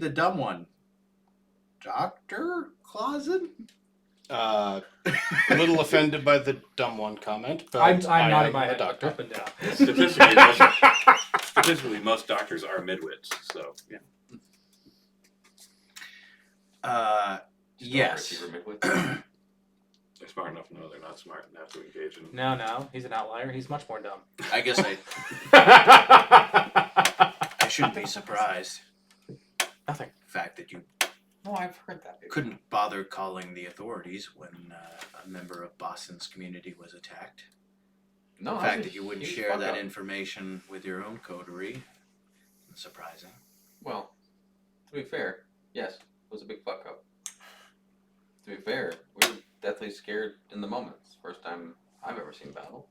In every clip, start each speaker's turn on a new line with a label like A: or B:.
A: The dumb one. Dr. Clausen?
B: A little offended by the dumb one comment, but
C: I'm
B: I
C: nodding
B: am
C: my
B: a
C: head
B: doctor.
C: up and down.
D: Statistically, most doctors are midwits, so yeah.
A: Yes.
D: They're smart enough to know they're not smart enough to engage in.
C: No, he's an outlier. He's much more dumb.
A: I guess I shouldn't be surprised.
C: Nothing.
A: The fact that you
E: No, I've heard that before.
A: couldn't bother calling the authorities when a member of Boston's community was attacked.
E: No,
A: The
E: that's
A: fact
E: a
A: that you wouldn't
E: huge
A: share
E: fuck
A: that
E: up.
A: information with your own coterie is surprising.
E: Well, to be fair, yes, it was a big fuck up. To be fair, we were deathly scared in the moment. It's the first time I've ever seen battle.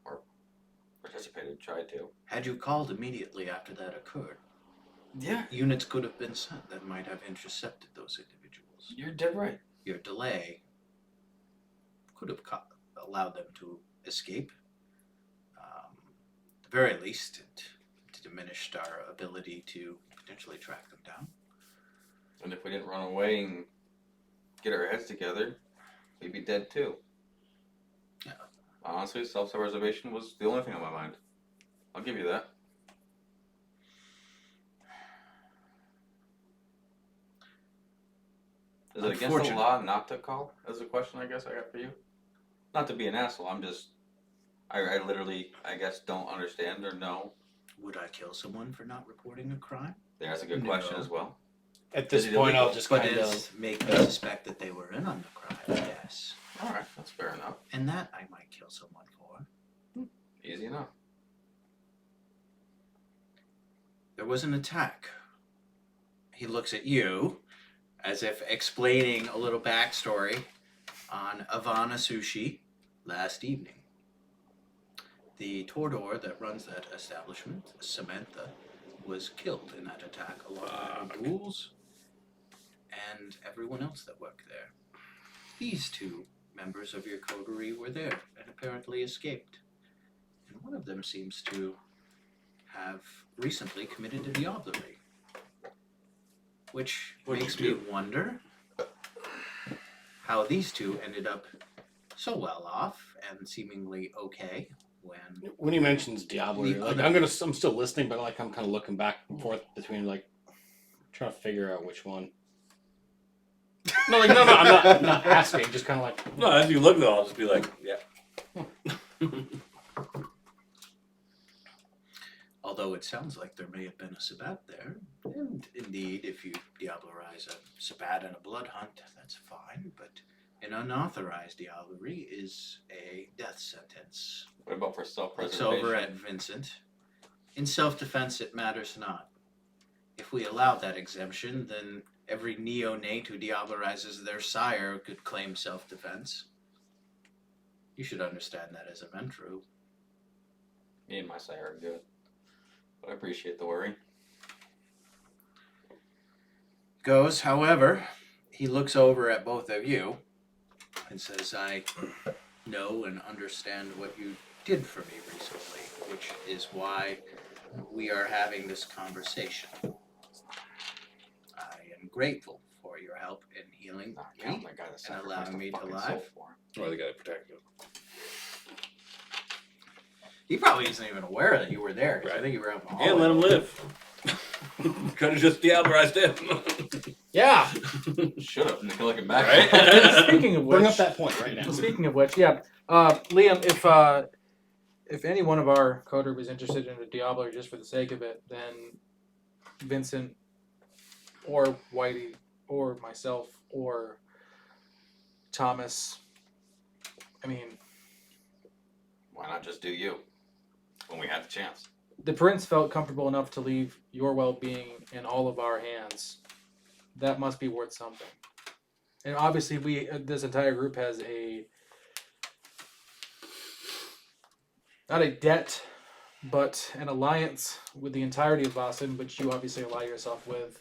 E: Or participated, tried to.
A: Had you called immediately after that occurred,
E: Yeah,
A: units could have been sent that might have intercepted those individuals.
E: you're dead right.
A: Your delay could have allowed them to escape. At the very least, it diminished our ability to potentially track them down.
E: And if we didn't run away and get our heads together, we'd be dead too.
A: Yeah.
E: Honestly, self-preservation was the only thing on my mind. I'll give you that. Is it against the
A: Unfortunate.
E: law not to call? Is a question I guess I got for you. Not to be an asshole, I literally, I guess, don't understand or know.
A: Would I kill someone for not reporting a crime?
E: That's a good
A: No.
E: question as well.
B: At this
E: Is it
B: point,
E: illegal?
B: I'll just
A: But
B: kind
A: it
B: of.
A: make me suspect that they were in on the crime, yes.
E: Alright, that's fair enough.
A: And that I might kill someone for.
E: Easy enough.
A: There was an attack. He looks at you as if explaining a little backstory on Ivana Sushi last evening. The Tordor that runs that establishment, Samantha, was killed in that attack along with the ghouls and everyone else that worked there. These two members of your coterie were there and apparently escaped. And one of them seems to have recently committed a diablerie. Which
D: What'd
A: makes
D: you
A: me wonder how these two ended up so well off and seemingly okay when
B: When he mentions Diablo,
A: The
B: like
A: other-
B: I'm still listening, but like I'm kind of looking back and forth between like trying to figure out which one. No, I'm not asking. Just kind of like
D: No, as you look though, I'll just be like, yeah.
A: although it sounds like there may have been a Sabbat there, and indeed if you diablerize a Sabbat in a blood hunt, that's fine, but an unauthorized diablerie is a death sentence.
E: What about for
A: Looks
E: self-preservation?
A: over at Vincent. In self-defense, it matters not. If we allow that exemption, then every neonate who diablerizes their sire could claim self-defense. You should understand that as a Ventru.
E: Me and my sire are good. But I appreciate the worry.
A: Goes, however, he looks over at both of you and says, I know and understand what you did for me recently, which is why we are having this conversation. I am grateful for your help in healing
E: Not
A: me.
E: count the guy that sacrificed
A: allowing
E: a
A: me to
E: fucking
A: live.
E: soul for him.
D: Or they gotta protect you.
A: He probably isn't even aware that you were there, because I
D: Right.
A: think you were out in the
D: Yeah,
A: hallway.
D: let him live. Could have just diablerized him.
C: Yeah.
E: Should have. Looking back.
D: Right?
C: Speaking of which,
B: bring up that point right now.
C: Speaking of which, yeah, Liam, if any one of our coder was interested in a Diablo just for the sake of it, then Vincent or Whitey or myself or Thomas, I mean,
E: Why not just do you? When we had the chance.
C: the prince felt comfortable enough to leave your well-being in all of our hands. That must be worth something. And obviously, this entire group has not a debt, but an alliance with the entirety of Boston, which you obviously ally yourself with.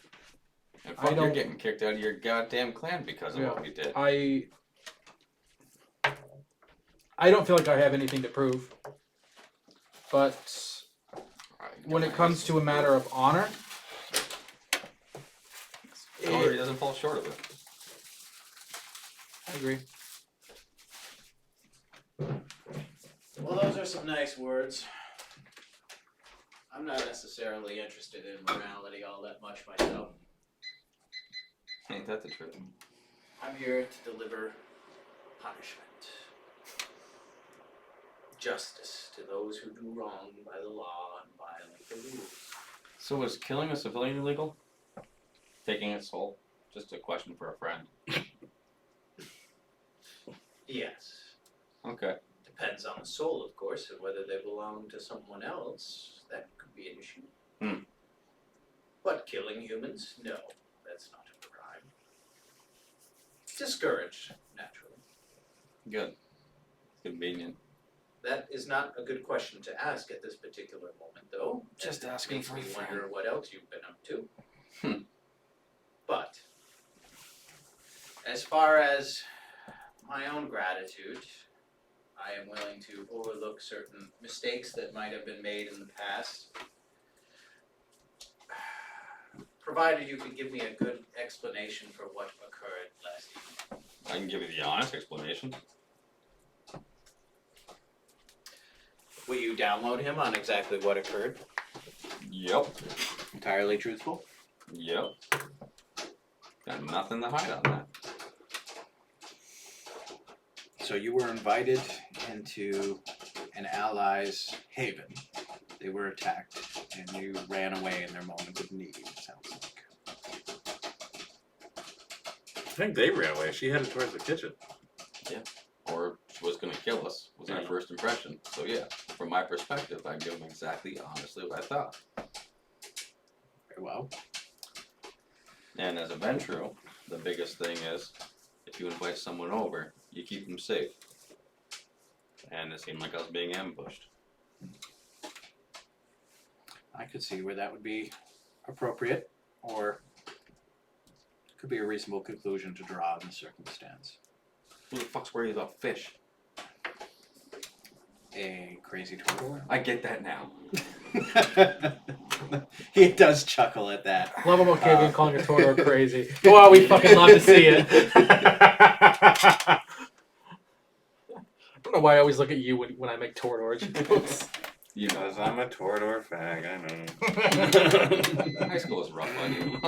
E: And
C: I
E: fuck, you're
C: don't-
E: getting kicked out of your goddamn clan because of
C: Yeah.
E: what we did.
C: I don't feel like I have anything to prove, but
E: Right,
C: when it comes to a matter of honor,
E: Coterie doesn't fall short of it.
C: I agree.
A: Well, those are some nice words. I'm not necessarily interested in morality all that much myself.
E: Ain't that the truth?
A: I'm here to deliver punishment. Justice to those who do wrong by the law and violate the rules.
E: So is killing a civilian illegal? Taking its soul? Just a question for a friend.
A: Yes.
E: Okay.
A: Depends on the soul, of course, and whether they belong to someone else. That could be an issue. But killing humans? No, that's not a crime. Discouraged, naturally.
E: Good. Convenient.
A: That is not a good question to ask at this particular moment, though.
E: Just
A: That
E: asking
A: makes
E: for a
A: me
E: friend.
A: wonder what else you've been up to. But as far as my own gratitude, I am willing to overlook certain mistakes that might have been made in the past, provided you could give me a good explanation for what occurred last evening.
E: I can give you the honest explanation.
A: Will you download him on exactly what occurred?
E: Yep.
A: Entirely truthful?
E: Yep. Got nothing to hide on that.
A: So you were invited into an ally's haven. They were attacked, and you ran away in their moment of need, it sounds like.
D: I think they ran away. She headed towards the kitchen.
E: Or she was gonna kill us, was our
D: Yeah.
E: first impression. So yeah, from my perspective, I give them exactly honestly what I thought.
A: Very well.
E: And as a Ventru, the biggest thing is, if you invite someone over, you keep them safe. And it seemed like I was being ambushed.
A: I could see where that would be appropriate, or could be a reasonable conclusion to draw in the circumstance.
E: Who the fuck's worried about fish?
A: A crazy turtle.
E: I get that now.
A: He does chuckle at that.
C: Love about Kavian calling a Tordor crazy. Wow, we fucking love to see it. I don't know why I always look at you when I make Tordor jokes.
E: You know,
D: Because I'm a Torador fag, I know.
E: high school was rough on you.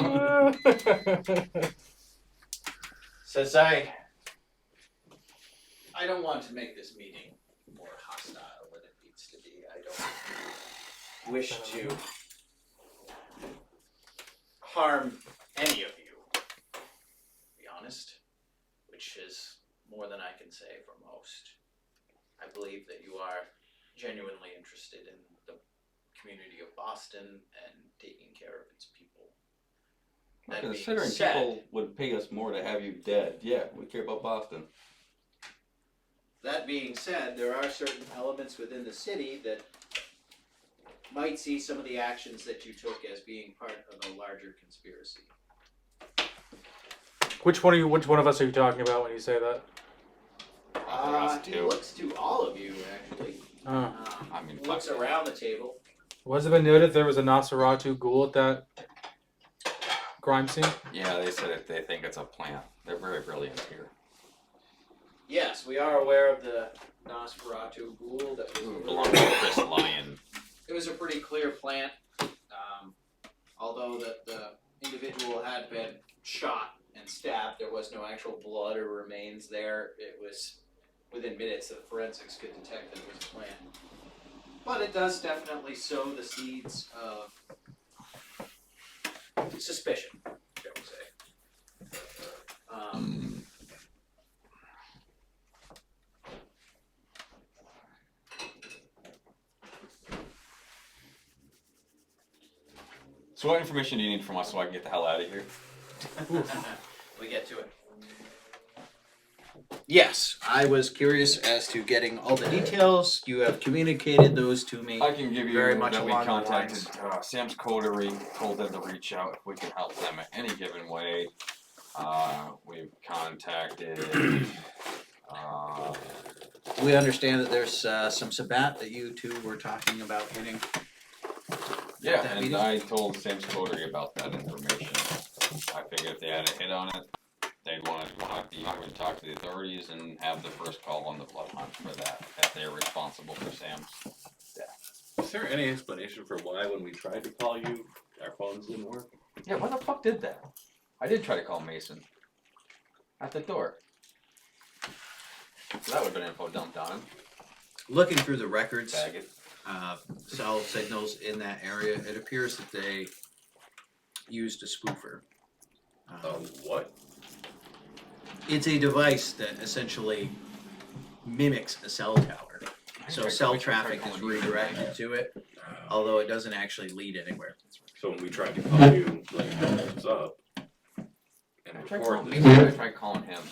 A: Says I don't want to make this meeting more hostile than it needs to be. I don't wish to harm any of you, to be honest, which is more than I can say for most. I believe that you are genuinely interested in the community of Boston and taking care of its people. That being
E: Considering
A: said,
E: people would pay us more to have you dead, yeah, we care about Boston.
A: that being said, there are certain elements within the city that might see some of the actions that you took as being part of a larger conspiracy.
C: Which one of us are you talking about when you say that?
E: us
A: He
E: too.
A: looks to all of you, actually.
E: I mean,
A: He looks
E: fuck it.
A: around the table.
C: Was it been noted there was a Nosferatu ghoul at that crime scene?
E: Yeah, they said it, they think it's a plant. They're very brilliant here.
A: Yes, we are aware of the Nosferatu ghoul that was
E: Belongs to Chris Lyon.
A: It was a pretty clear plant, although the individual had been shot and stabbed. There was no actual blood or remains there. It was within minutes that forensics could detect that it was a plant. But it does definitely sow the seeds of suspicion, shall we say.
E: So what information do you need from us so I can get the hell out of here?
A: We get to it. Yes, I was curious as to getting all the details. You have communicated those to me.
E: I can give you
A: Very much
E: that we
A: along the
E: contacted Sam's Coterie, told them to reach out if we can help them in any given way. We've contacted
A: We understand that there's some Sabat that you two were talking about hitting.
E: yeah,
A: that
E: and
A: meeting?
E: I told Sam's Coterie about that information. I figured if they had a hit on it, they'd want to talk to the authorities and have the first call on the blood hunt for that, if they're responsible for Sam's death.
D: Is there any explanation for why when we tried to call you, our phones didn't work?
E: Yeah, why the fuck did that? I did try to call Mason. At the door. So that would have been info dumped on him.
A: Looking through the records,
E: Faggot.
A: cell signals in that area, it appears that they used a spoofer.
D: What?
A: It's a device that essentially mimics a cell tower. So cell traffic is redirected to it, although it doesn't actually lead anywhere.
D: So when we tried to call you, like, what's up? And
E: I tried
D: record
E: calling
D: this.
E: Mason, I tried calling him.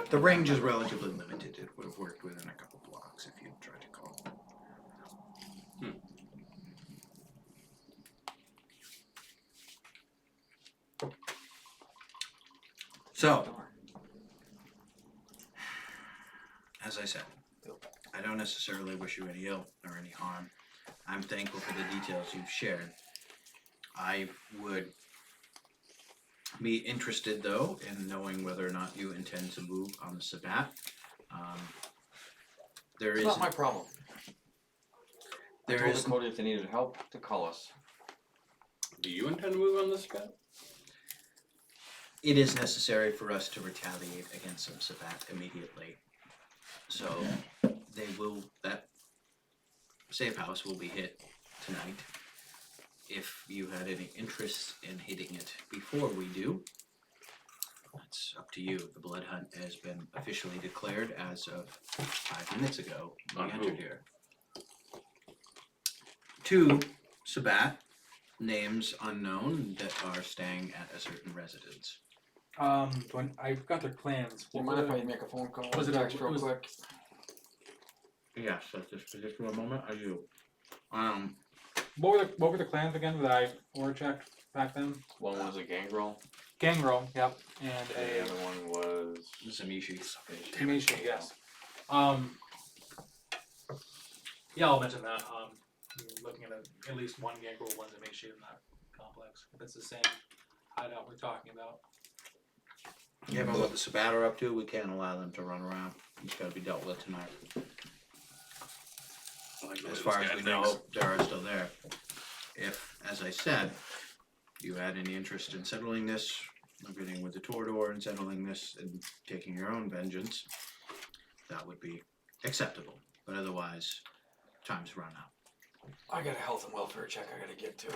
A: The range is relatively limited. It would have worked within a couple blocks if you tried to call. So, as I said, I don't necessarily wish you any ill or any harm. I'm thankful for the details you've shared. I would be interested, though, in knowing whether or not you intend to move on the Sabbat. There
E: It's
A: is
E: not my problem. I
A: there
E: told
A: is
E: Dakota if they needed help to call us.
D: Do you intend to move on this guy?
A: it is necessary for us to retaliate against some Sabbat immediately. So that safe house will be hit tonight. If you had any interest in hitting it before we do, that's up to you. The blood hunt has been officially declared as of 5 minutes ago. We
D: On
A: entered
D: who?
A: here. 2 Sabbat names unknown that are staying at a certain residence.
C: When I got their plans,
E: Do you mind if I make a phone call?
C: was it a-
E: text real
C: was-
E: quick?
A: Yes, at this particular moment, I do.
C: what were the clans again that I were checked back then?
E: One was a gangrel,
C: Gangrel, yep, and
E: the
C: a
E: other one was
A: Zamishi.
C: Kamishi, yes. Yeah, I'll mention that. You're looking at at least one Gangrel, one Zamishi in that complex. If it's the same hideout we're talking about.
A: Given what the Sabbat are up to, we can't allow them to run around. It's got to be dealt with tonight. As far as we know, they are still there. If, as I said, you had any interest in settling this, getting with the Torador and settling this and taking your own vengeance, that would be acceptable. But otherwise, time's run out.
E: I got a health and welfare check I gotta get to.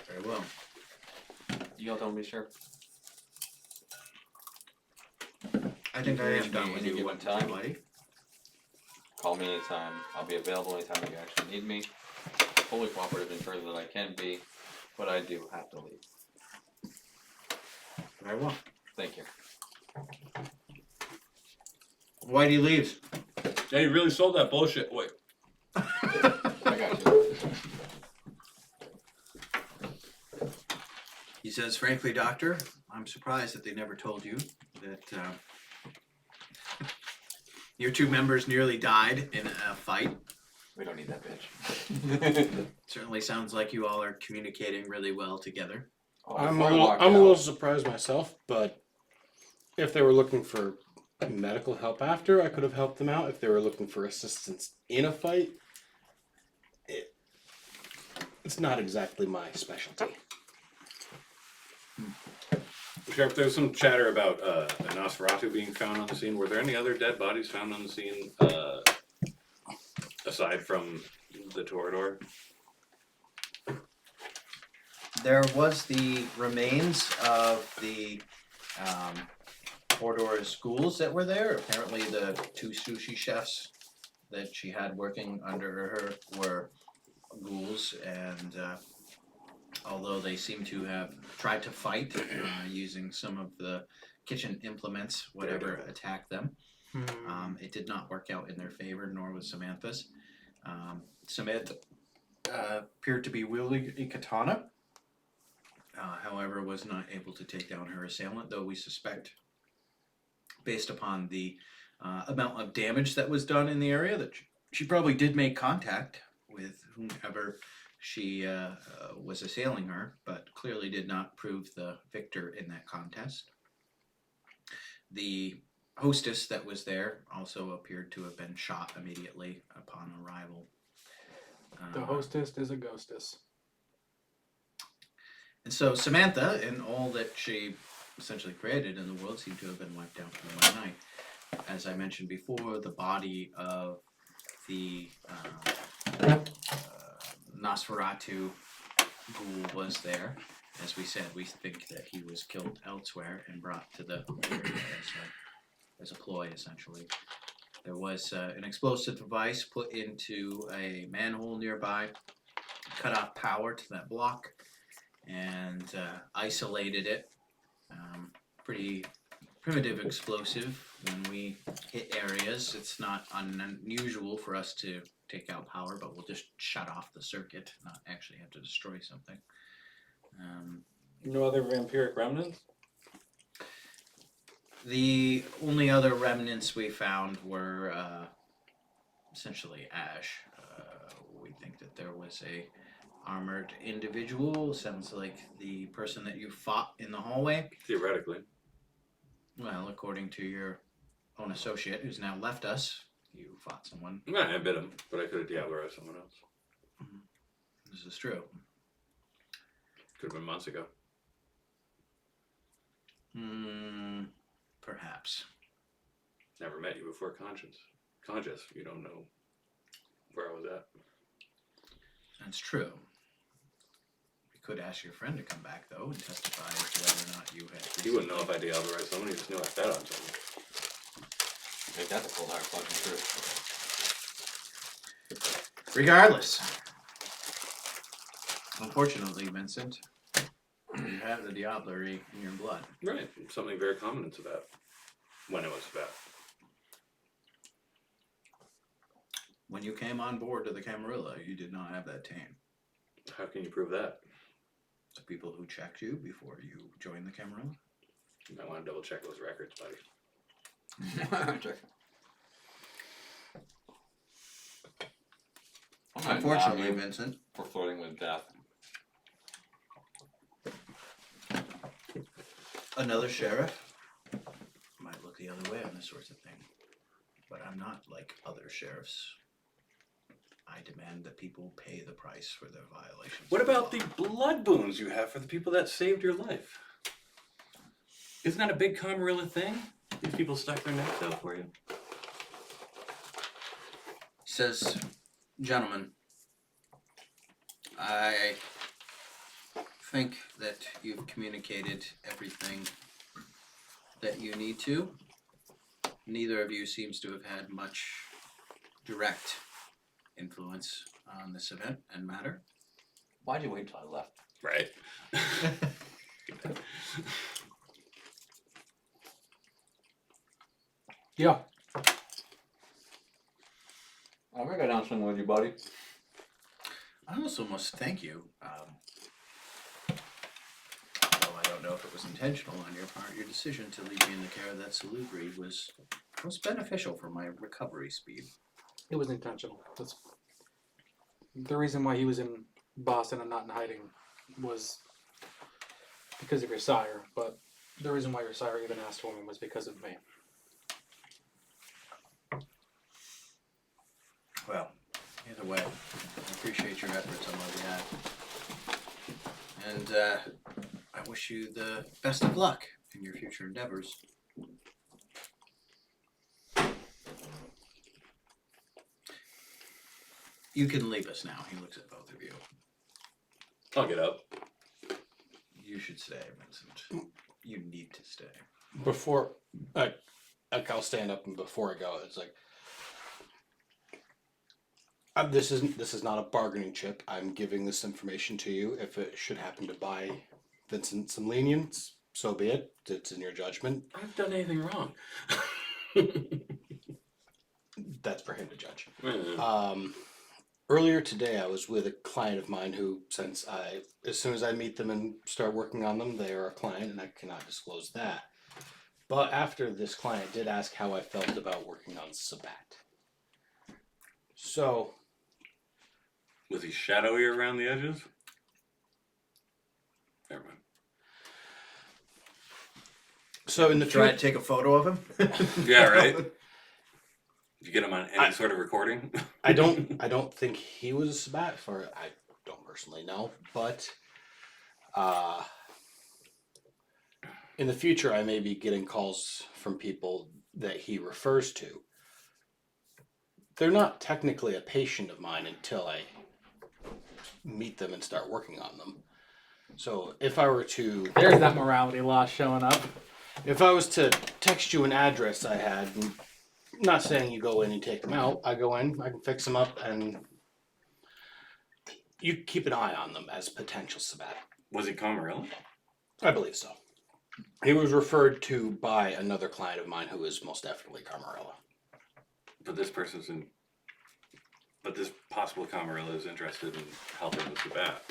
A: Very well.
E: You all don't be sure.
A: I think I am done
E: Any
A: with you.
E: given
A: What
E: time?
A: buddy?
E: Call me anytime. I'll be available anytime you actually need me. Fully cooperative and further that I can be, but I do have to leave.
A: Very well.
E: Thank you.
A: Whitey leaves.
D: Yeah, you really sold that bullshit. Wait.
E: I got you.
A: He says, frankly, Doctor, I'm surprised that they never told you that your 2 members nearly died in a fight.
E: We don't need that bitch.
A: Certainly sounds like you all are communicating really well together.
E: Oh,
B: I'm
E: before I
B: a
E: walked
B: little
E: out-
B: surprised myself, but if they were looking for medical help after, I could have helped them out. If they were looking for assistance in a fight, it's not exactly my specialty.
D: Sheriff, there's some chatter about a Nosferatu being found on the scene. Were there any other dead bodies found on the scene aside from the Torador?
A: There was the remains of the Mordor's ghouls that were there. Apparently the 2 sushi chefs that she had working under her were ghouls, and although they seem to have tried to fight using some of the kitchen implements, whatever attacked them, it did not work out in their favor, nor was Samantha's. Samantha appeared to be wielding a katana, however was not able to take down her assailant, though we suspect, based upon the amount of damage that was done in the area, that she probably did make contact with whomever she was assailing her, but clearly did not prove the victor in that contest. The hostess that was there also appeared to have been shot immediately upon arrival.
C: The hostess is a ghostess.
A: And so Samantha, and all that she essentially created in the world, seemed to have been wiped out in one night. As I mentioned before, the body of the Nosferatu ghoul was there. As we said, we think that he was killed elsewhere and brought to the area as a ploy, essentially. There was an explosive device put into a manhole nearby, cut off power to that block, and isolated it. Pretty primitive explosive. When we hit areas, it's not unusual for us to take out power, but we'll just shut off the circuit, not actually have to destroy something.
F: No other vampiric remnants?
A: The only other remnants we found were essentially ash. We think that there was a armored individual. Sounds like the person that you fought in the hallway.
D: Theoretically.
A: Well, according to your own associate, who's now left us, you fought someone.
D: I bit him, but I could have Diablerized someone else.
A: This is true.
D: Could have been months ago.
A: Perhaps.
D: Never met you before conscious. You don't know where I was at.
A: That's true. We could ask your friend to come back, though, and testify as to whether or not you had.
D: He wouldn't know if I Diablerized someone, he just knew I fed on someone.
E: Make that the cold hard fucking truth.
A: Regardless. Unfortunately, Vincent, you have the diablerie in your blood.
D: Right. Something very common in Tibet. When it was Tibet.
A: When you came on board to the Camarilla, you did not have that taint.
D: How can you prove that?
A: The people who checked you before you joined the Camarilla?
D: You might want to double check those records, buddy.
A: Unfortunately, Vincent.
E: For flirting with death.
A: Another sheriff might look the other way on this sort of thing. But I'm not like other sheriffs. I demand that people pay the price for their violations.
D: What
A: of
D: about
A: law.
D: the blood boons you have for the people that saved your life? Isn't that a big Camarilla thing? These people stuck their necks out for you?
A: He says, gentlemen, I think that you've communicated everything that you need to. Neither of you seems to have had much direct influence on this event and matter.
E: Why'd you wait till I left?
D: Right.
C: Yeah.
E: I'm gonna go down swing with you, buddy.
A: I also must thank you. Although I don't know if it was intentional on your part, your decision to leave me in the care of that salubri was most beneficial for my recovery speed.
C: It was intentional. That's the reason why he was in Boston and not in hiding was because of your sire, but the reason why your sire even asked for me was because of me.
A: Well, either way, I appreciate your efforts on my behalf. And I wish you the best of luck in your future endeavors. You can leave us now. He looks at both of you.
D: I'll get up.
A: You should stay, Vincent. You need to stay.
B: Before, I'll stand up, and before I go, it's like, this is not a bargaining chip. I'm giving this information to you. If it should happen to buy Vincent some lenience, so be it. It's in your judgment.
D: I've done anything wrong.
B: That's for him to judge.
D: Mm.
B: Earlier today, I was with a client of mine who, as soon as I meet them and start working on them, they are a client, and I cannot disclose that. But after this client did ask how I felt about working on Sabat. So,
D: Was he shadowy around the edges? Never mind.
B: So in the
A: Try to
B: future,
A: take a photo of him.
D: Yeah, right. Did you get him on any sort of recording?
B: I don't think he was a Sabat. For I don't personally know, but in the future, I may be getting calls from people that he refers to. They're not technically a patient of mine until I meet them and start working on them. So if I were to
C: There's that morality loss showing up.
B: If I was to text you an address I had, not saying you go in and take them out, I go in, I can fix them up, and you keep an eye on them as potential Sabat.
D: Was he Camarilla?
B: I believe so. He was referred to by another client of mine who is most definitely Camarilla.
D: But this person's in. But this possible Camarilla is interested in helping with the bat.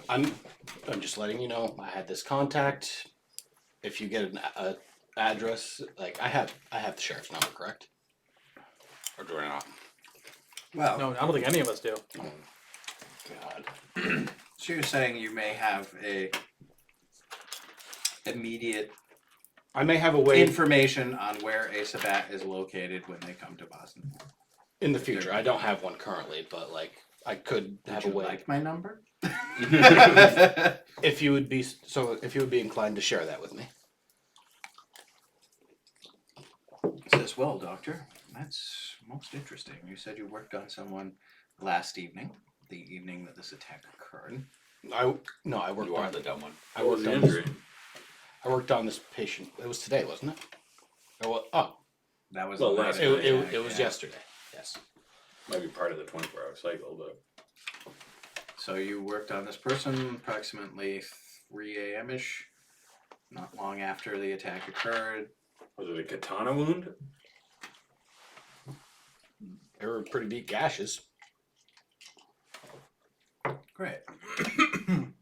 B: I'm just letting you know I had this contact. If you get an address, like I have the sheriff's number, correct? Or do I not?
A: Well,
C: No, I don't think any of us do.
B: God.
A: so you're saying you may have a immediate
B: I may have a way
A: information on where a Sabat is located when they come to Boston.
B: in the future. I don't have one currently, but like I could have
A: Would
B: a
A: you
B: way.
A: like my number?
B: If you would be inclined to share that with me.
A: Says, well, doctor, that's most interesting. You said you worked on someone last evening, the evening that this attack occurred.
B: I worked
E: You are
B: on
E: the dumb one.
B: I
D: What was
B: worked
D: the
B: on
D: injury?
B: I worked on this patient. It was today, wasn't it? Oh,
A: That was
D: Well,
A: the
D: last
A: night
B: it,
A: of the
B: it,
A: attack,
B: it was
A: yeah.
B: yesterday. Yes.
D: Might be part of the 24-hour cycle, but
A: So you worked on this person approximately 3 a.m.-ish, not long after the attack occurred.
D: was it a katana wound?
B: They were pretty deep gashes.
A: Great.
E: I'm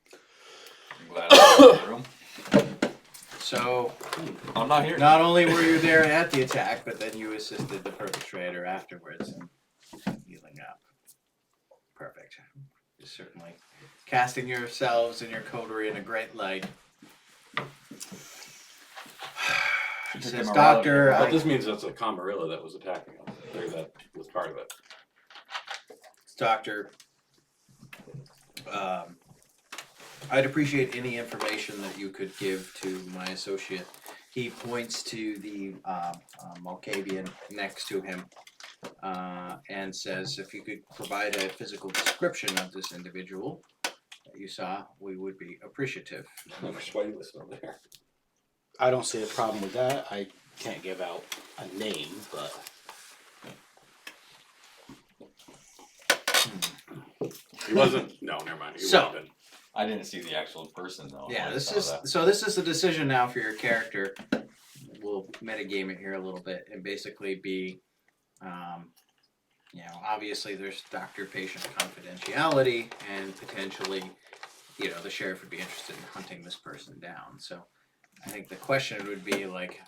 E: glad I'm in the room.
A: So
E: I'm not here.
A: not only were you there at the attack, but then you assisted the perpetrator afterwards in healing up. Perfect. You're certainly casting yourselves and your coterie in a great light.
E: Should take
A: Says,
E: the morality
A: doctor,
E: of
D: But
A: I,
D: this means that's a Camarilla that was attacking him. Or that was part of it.
A: doctor, I'd appreciate any information that you could give to my associate. He points to the Malkavian next to him and says, if you could provide a physical description of this individual that you saw, we would be appreciative.
D: How much white was over there?
B: I don't see a problem with that. I can't give out a name, but
D: He wasn't. No, never mind. He
A: So-
D: would have been.
E: I didn't see the actual person though.
A: Yeah,
E: I
A: this
E: saw
A: is
E: that.
A: so. This is the decision now for your character. We'll metagame it here a little bit and basically be, obviously there's doctor-patient confidentiality, and potentially, the sheriff would be interested in hunting this person down. So, I think the question would be like,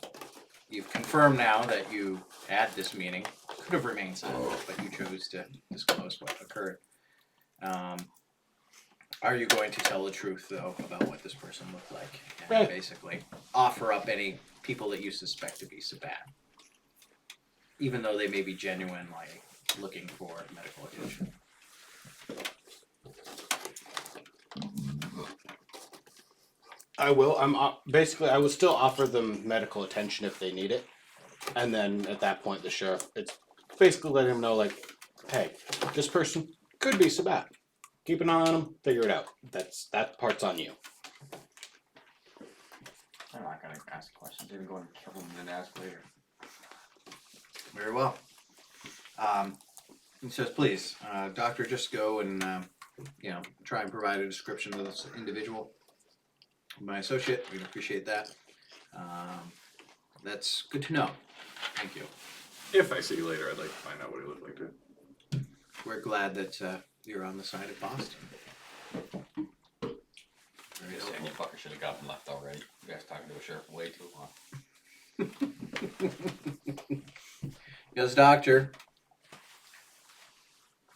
A: you've confirmed now that you at this meeting could have remained silent, but you chose to disclose what occurred. Are you going to tell the truth, though, about what this person looked like? And
B: Right.
A: basically offer up any people that you suspect to be Sabat. Even though they may be genuinely looking for medical attention.
B: I will. I will still offer them medical attention if they need it, and then at that point, the sheriff. It's basically letting them know, like, hey, this person could be Sabat. Keep an eye on them. Figure it out. That part's on you.
E: I'm not gonna ask questions. Even go and kill them and then ask later.
A: Very well. He says, please, doctor, just go and, try and provide a description of this individual. My associate, we'd appreciate that. That's good to know. Thank you.
D: If I see you later, I'd like to find out what he looked like too.
A: We're glad that you're on the side of Boston. Very
E: This
A: helpful.
E: you fucker should have gotten left already. You guys talking to a sheriff way too long.
A: Yes, doctor.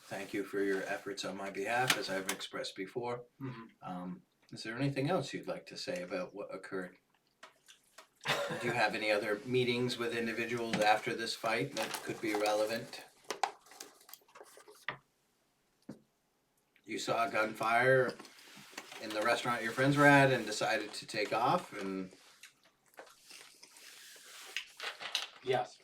A: Thank you for your efforts on my behalf, as I've expressed before. Is there anything else you'd like to say about what occurred? Do you have any other meetings with individuals after this fight that could be relevant? You saw gunfire in the restaurant your friends were at and decided to take off, and
C: Yes.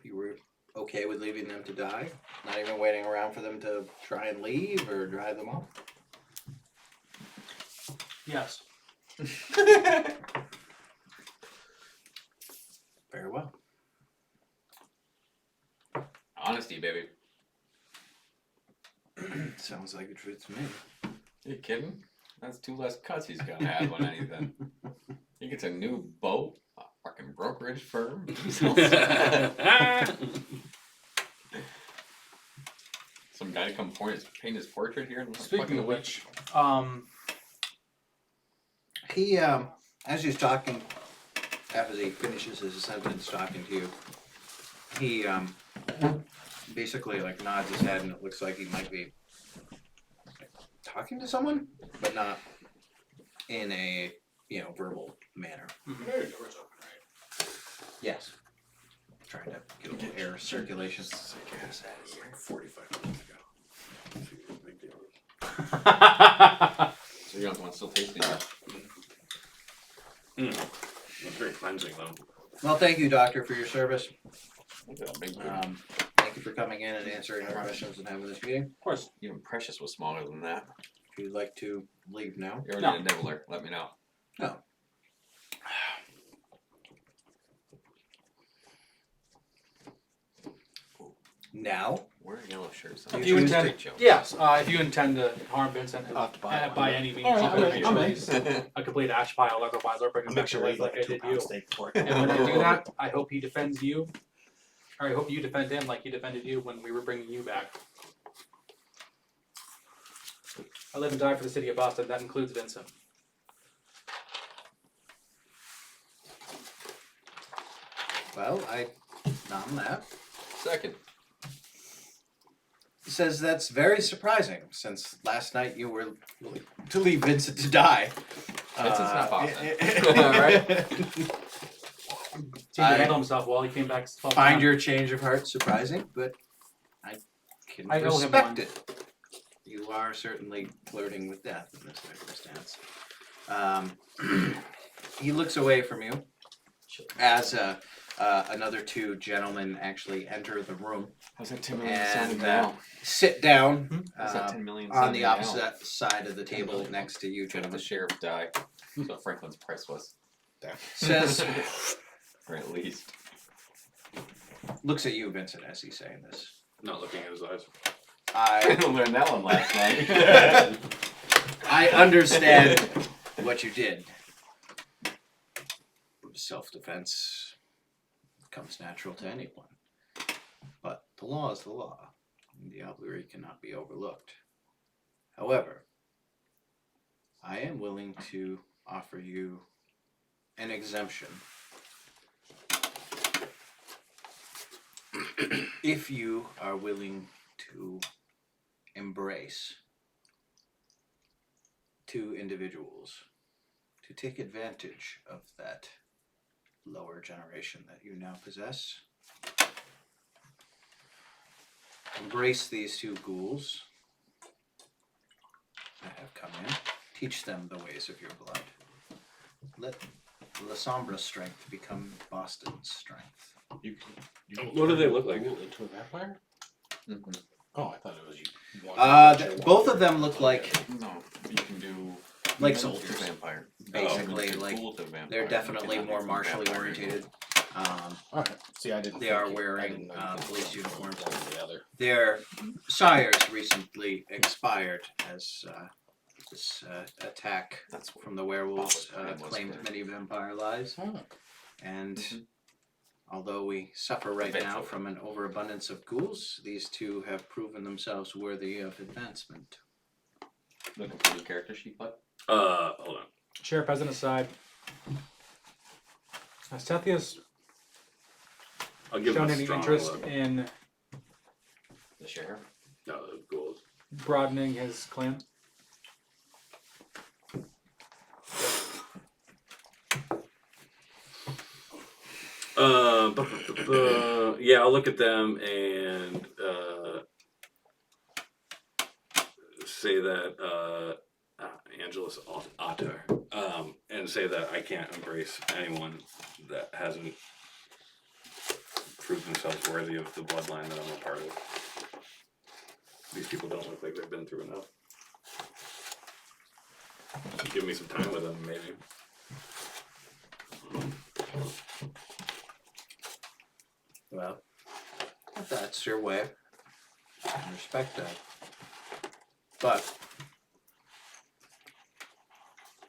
A: you were okay with leaving them to die? Not even waiting around for them to try and leave or drive them off?
C: Yes.
A: Very well.
E: Honesty, baby.
A: Sounds like it fits me.
E: You kidding? That's 2 less cuts he's gonna have on anything. He gets a new boat, a fucking brokerage firm. Some guy to come paint his portrait here. In
C: Speaking of which,
A: He, as he's talking, after he finishes his sentence talking to you, he, basically, like, nods his head and it looks like he might be talking to someone, but not in a, verbal manner. Yes. Trying to get a little air circulation.
D: 45 minutes ago. Big deal.
E: So you don't want to still taste these?
D: It's very cleansing though.
A: Well, thank you, doctor, for your service.
E: Look at that big booty.
A: Thank you for coming in and answering our questions and having this meeting.
C: of course.
E: Even Precious was smaller than that.
A: If you'd like to leave now.
E: You ever
C: No.
E: need a nibbler? Let me know.
A: No. Now?
E: Wear yellow shirts.
C: If you intend,
E: Straight Joe.
C: yes, if you intend to harm Vincent
B: I'll have to buy one.
C: by any means,
B: All right,
C: you
B: I'm
C: can
B: in, I'm in.
C: release a complete ash pile, otherwise I'll bring him
B: I'll
C: back
B: make
C: to
B: sure I
C: life
B: eat
C: like
B: like
C: I
B: a
C: did
B: 2-pound
C: you.
B: steak before.
C: And when I do that, I hope he defends you, or I hope you defend him like he defended you when we were bringing you back. I live and die for the city of Boston. That includes Vincent.
A: Well, I nom that.
E: Second.
A: Says that's very surprising, since last night you were willing to leave Vincent to die.
E: Vincent's not Boston.
A: Right?
C: Seemed to handle himself well. He came back.
A: Find your change of heart surprising, but I can
C: I owe him
A: respect
C: one.
A: it. You are certainly flirting with death in this circumstance. He looks away from you as another 2 gentlemen actually enter the room,
E: How's that 10 million
A: And,
E: sounding now?
A: sit down
E: How's that 10 million
A: on the
E: sounding now?
A: opposite side of the table next to you,
E: If the
A: gentlemen.
E: sheriff die. That's what Franklin's price was.
A: Says,
E: Or at least.
A: looks at you, Vincent, as he's saying this.
D: Not looking at his eyes.
E: I
A: I
E: learned that one last night.
A: I understand what you did. Self-defense comes natural to anyone. But the law is the law. And diablerie cannot be overlooked. However, I am willing to offer you an exemption if you are willing to embrace 2 individuals to take advantage of that lower generation that you now possess. Embrace these 2 ghouls that have come in. Teach them the ways of your blood. Let La Sombra's strength become Boston's strength.
B: You
D: What do they look like?
B: Into a vampire?
E: Mhm.
B: Oh, I thought it was you.
A: Both of them look like
E: No, you can do
A: Like
E: human to
A: soldiers.
E: vampire.
A: Basically,
E: Human to
A: like,
E: ghoul to vampire.
A: they're
E: You
A: definitely
E: cannot
A: more
E: do
A: martially
E: vampire.
A: oriented.
B: Alright. See, I didn't.
A: They
B: think
A: are
B: you- I
A: wearing,
B: didn't know you could
A: police
B: jump from
A: uniforms.
B: one to the other.
A: Their sires recently expired as this attack
E: That's what
A: from the werewolves
E: Bob was
A: claimed
E: for.
A: many vampire lives.
B: Oh.
A: And
E: Mhm.
A: although we suffer right now
E: Eventually.
A: from an overabundance of ghouls, these 2 have proven themselves worthy of advancement.
E: looking for your character sheet, bud.
D: Hold on.
C: Sheriff, as an aside, Sethius
F: I'll give
C: shown
F: him a
C: any
F: strong
C: interest
F: look.
C: in
E: The sheriff.
F: No, the ghouls.
C: broadening his clan?
F: Yeah, I'll look at them and say that Angelus Otter, and say that I can't embrace anyone that hasn't proved themselves worthy of the bloodline that I'm a part of. These people don't look like they've been through enough. Give me some time with them, maybe.
A: Well, if that's your way, I can respect that. But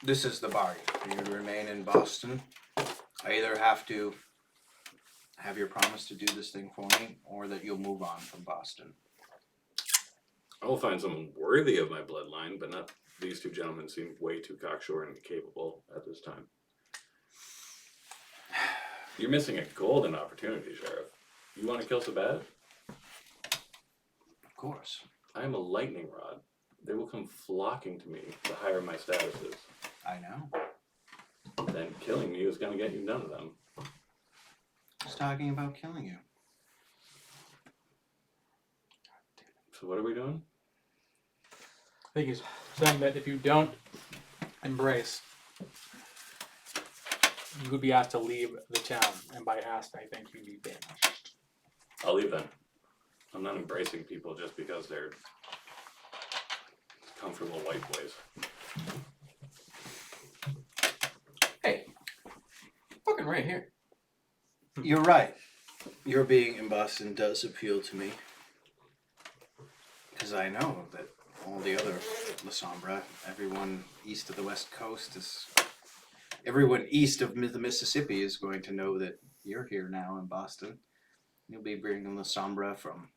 A: this is the bargain. For you to remain in Boston, I either have to have your promise to do this thing for me, or that you'll move on from Boston.
F: I will find someone worthy of my bloodline, but not these two gentlemen seem way too cocksure and capable at this time. You're missing a golden opportunity, Sheriff. You want to kill Sabat?
A: Of course.
F: I am a lightning rod. They will come flocking to me the higher my status is.
A: I know.
F: Then killing me is going to get you none of them.
A: I was talking about killing you.
F: So what are we doing?
C: I think he's saying that if you don't embrace, you would be asked to leave the town, and by asked, I think you'd be banished.
F: I'll leave then. I'm not embracing people just because they're comfortable white boys.
E: Hey, fucking right here.
A: You're right. Your being in Boston does appeal to me. Because I know that all the other La Sombra, everyone east of the West Coast is... Everyone east of the Mississippi is going to know that you're here now in Boston. You'll be bringing La Sombra from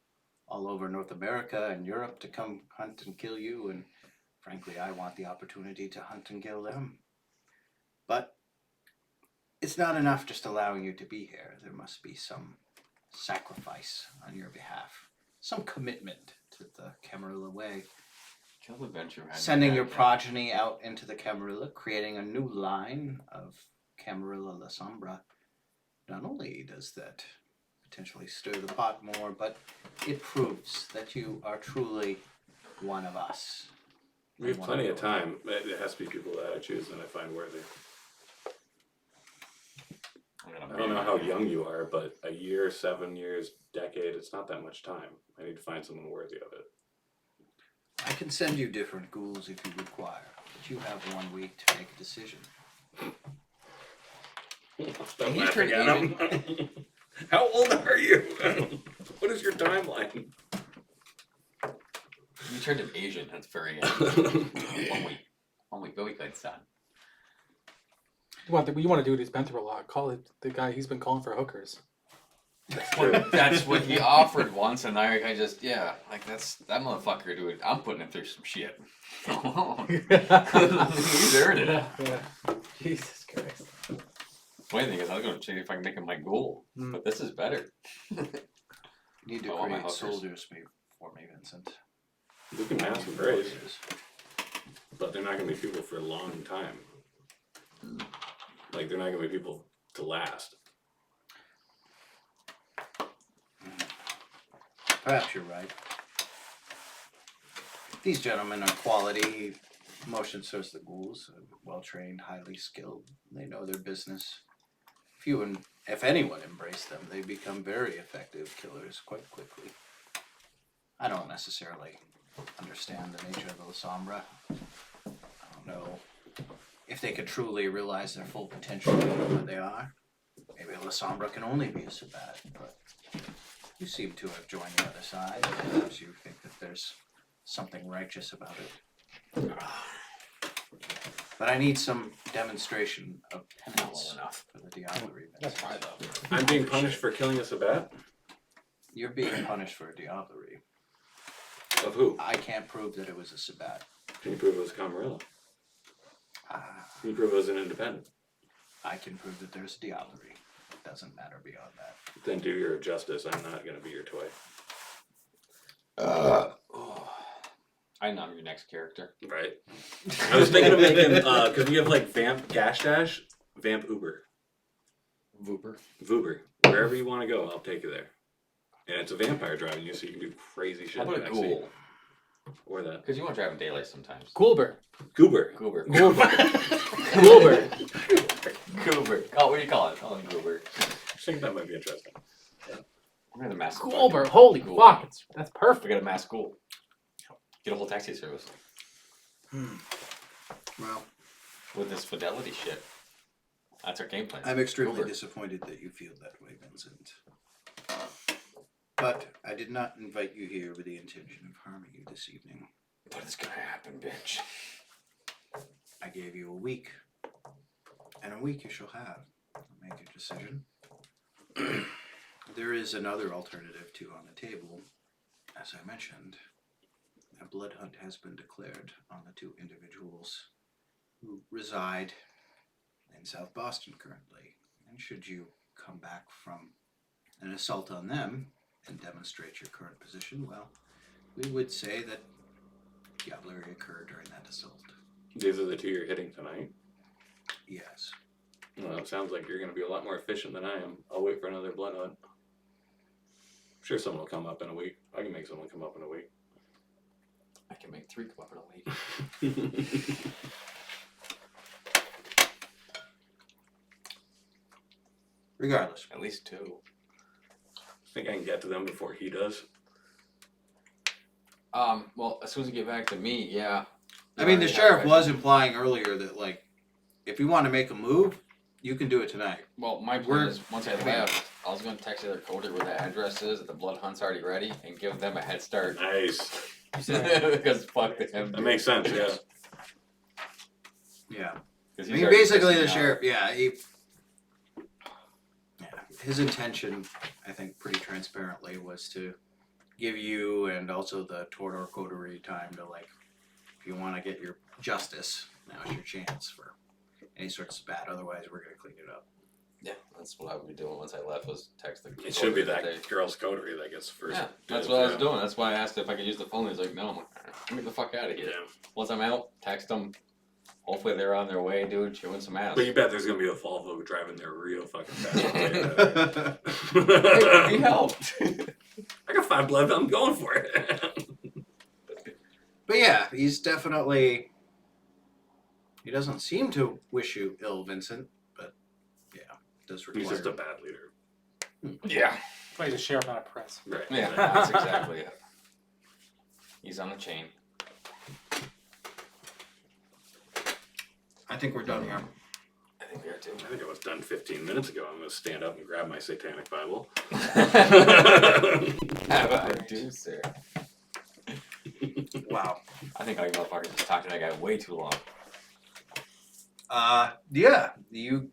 A: all over North America and Europe to come hunt and kill you, and frankly, I want the opportunity to hunt and kill them. But it's not enough just allowing you to be here. There must be some sacrifice on your behalf, some commitment to the Camarilla way.
E: Kill the venture.
A: Sending your progeny out into the Camarilla, creating a new line of Camarilla La Sombra. Not only does that potentially stir the pot more, but it proves that you are truly one of us.
F: We have plenty of time. It has to be people that I choose and I find worthy. I don't know how young you are, but a year, 7 years, decade, it's not that much time. I need to find someone worthy of it.
A: I can send you different ghouls if you require, but you have 1 week to make a decision.
F: Stop
E: He
F: laughing
E: turned
F: at him. How old are you? What is your timeline?
E: You turned him Asian at the very end. 1 week. 1 week. Very good, son.
C: What you want to do it, he's been through a lot. Call it the guy he's been calling for hookers.
E: That's what he offered once, and I just, like that motherfucker, dude. I'm putting him through some shit. He's earned it.
C: Yeah. Jesus Christ.
E: Funny thing is, I was going to see if I can make him my goal, but this is better.
A: You need to
E: I want my
A: create
E: hookers.
A: soldiers for me, Vincent.
F: You can ask and praise, but they're not going to be people for a long time. Like, they're not going to be people to last.
A: Perhaps you're right. These gentlemen are quality. Motion source the ghouls, well trained, highly skilled. They know their business. If anyone embrace them, they become very effective killers quite quickly. I don't necessarily understand the nature of the La Sombra. I don't know if they could truly realize their full potential of what they are. Maybe La Sombra can only be a Sabat, but you seem to have joined the other side. Perhaps you think that there's something righteous about it. But I need some demonstration of penance
E: enough.
A: for the Diablerie.
C: That's fine though.
F: I'm being punished for killing a Sabat?
A: You're being punished for a Diablerie.
F: Of who?
A: I can't prove that it was a Sabat.
F: Can you prove it was Camarilla? Can you prove it was an independent?
A: I can prove that there's a Diablerie. doesn't matter beyond that.
F: Then do your justice. I'm not gonna be your toy.
E: I know I'm your next character.
F: Right. I was thinking of making because we have like Vamp Gash Dash, Vamp Uber,
B: Vooper.
F: Vuber. Wherever you want to go, I'll take you there. And it's a vampire driving you, so you can do crazy shit
E: How
F: in
E: about
F: the
E: a
F: backseat.
E: ghoul?
F: Or that.
E: Because you want to drive in daylight sometimes.
C: Goober.
F: Goober.
E: Goober.
C: Goober. Goober.
E: Goober. Oh, what do you call it? Call him Goober.
F: I think that might be interesting.
E: We're gonna mask
C: Goober. Holy
E: Ghoul.
C: fuck. That's
E: We
C: perfect.
E: got a mask ghoul. Get a whole taxi service
A: Well,
E: with this fidelity shit. That's our game plan.
A: I'm extremely
E: Uber.
A: disappointed that you feel that way, Vincent. But I did not invite you here with the intention of harming you this evening.
E: But it's gonna happen, bitch.
A: I gave you a week, and a week you shall have to make your decision. There is another alternative too on the table. As I mentioned, a blood hunt has been declared on the two individuals who reside in South Boston currently. And should you come back from an assault on them and demonstrate your current position, well, we would say that diablerie occurred during that assault.
F: These are the two you're hitting tonight.
A: Yes.
F: Well, it sounds like you're going to be a lot more efficient than I am. I'll wait for another blood hunt. I'm sure someone will come up in a week. I can make someone come up in a week.
E: I can make 3 come up in a week.
A: Regardless.
E: At least 2.
F: I think I can get to them before he does.
E: Well, as soon as you get back to me, yeah.
A: I mean, the sheriff was implying earlier that, like, if you want to make a move, you can do it tonight.
E: Well, my plan is once I left, I was going to text the other coder where the address is, that the blood hunt's already ready, and give them a head start.
F: Nice.
E: Because fuck them.
F: That makes sense, yeah.
A: Yeah.
E: 'Cause
A: I
E: he's
A: mean,
E: already
A: basically,
E: pissing
A: the
E: me
A: sheriff, his intention, I think, pretty transparently, was to give you and also the Tordor coterie time to, like, if you want to get your justice, now's your chance for any sort of spat. Otherwise, we're going to clean it up.
E: Yeah, that's what I would be doing once I left, was text the
F: It should be
E: coder
F: that
E: day.
F: girl's coterie that gets first.
E: Yeah, that's what I was doing. That's why I asked if I could use the phone. He's like, no. I'm like, get me the fuck out of here.
F: Yeah.
E: Once I'm out, text them. Hopefully they're on their way, dude, chewing some ass.
F: But you bet there's going to be a Volvo driving there real fucking fast.
E: Hey, he helped.
F: I got 5 blood. I'm going for it.
A: But yeah, he's definitely. He doesn't seem to wish you ill, Vincent, but yeah, does require.
F: He's just a bad leader.
E: Yeah.
C: He's a sheriff, not a prince.
F: Right.
E: Yeah, that's exactly it. He's on a chain.
A: I think we're done here.
E: I think we are too.
F: I think I was done 15 minutes ago. I'm going to stand up and grab my satanic Bible.
E: I do, sir.
A: Wow.
E: I think all you motherfuckers just talked to that guy way too long.
A: Yeah. You,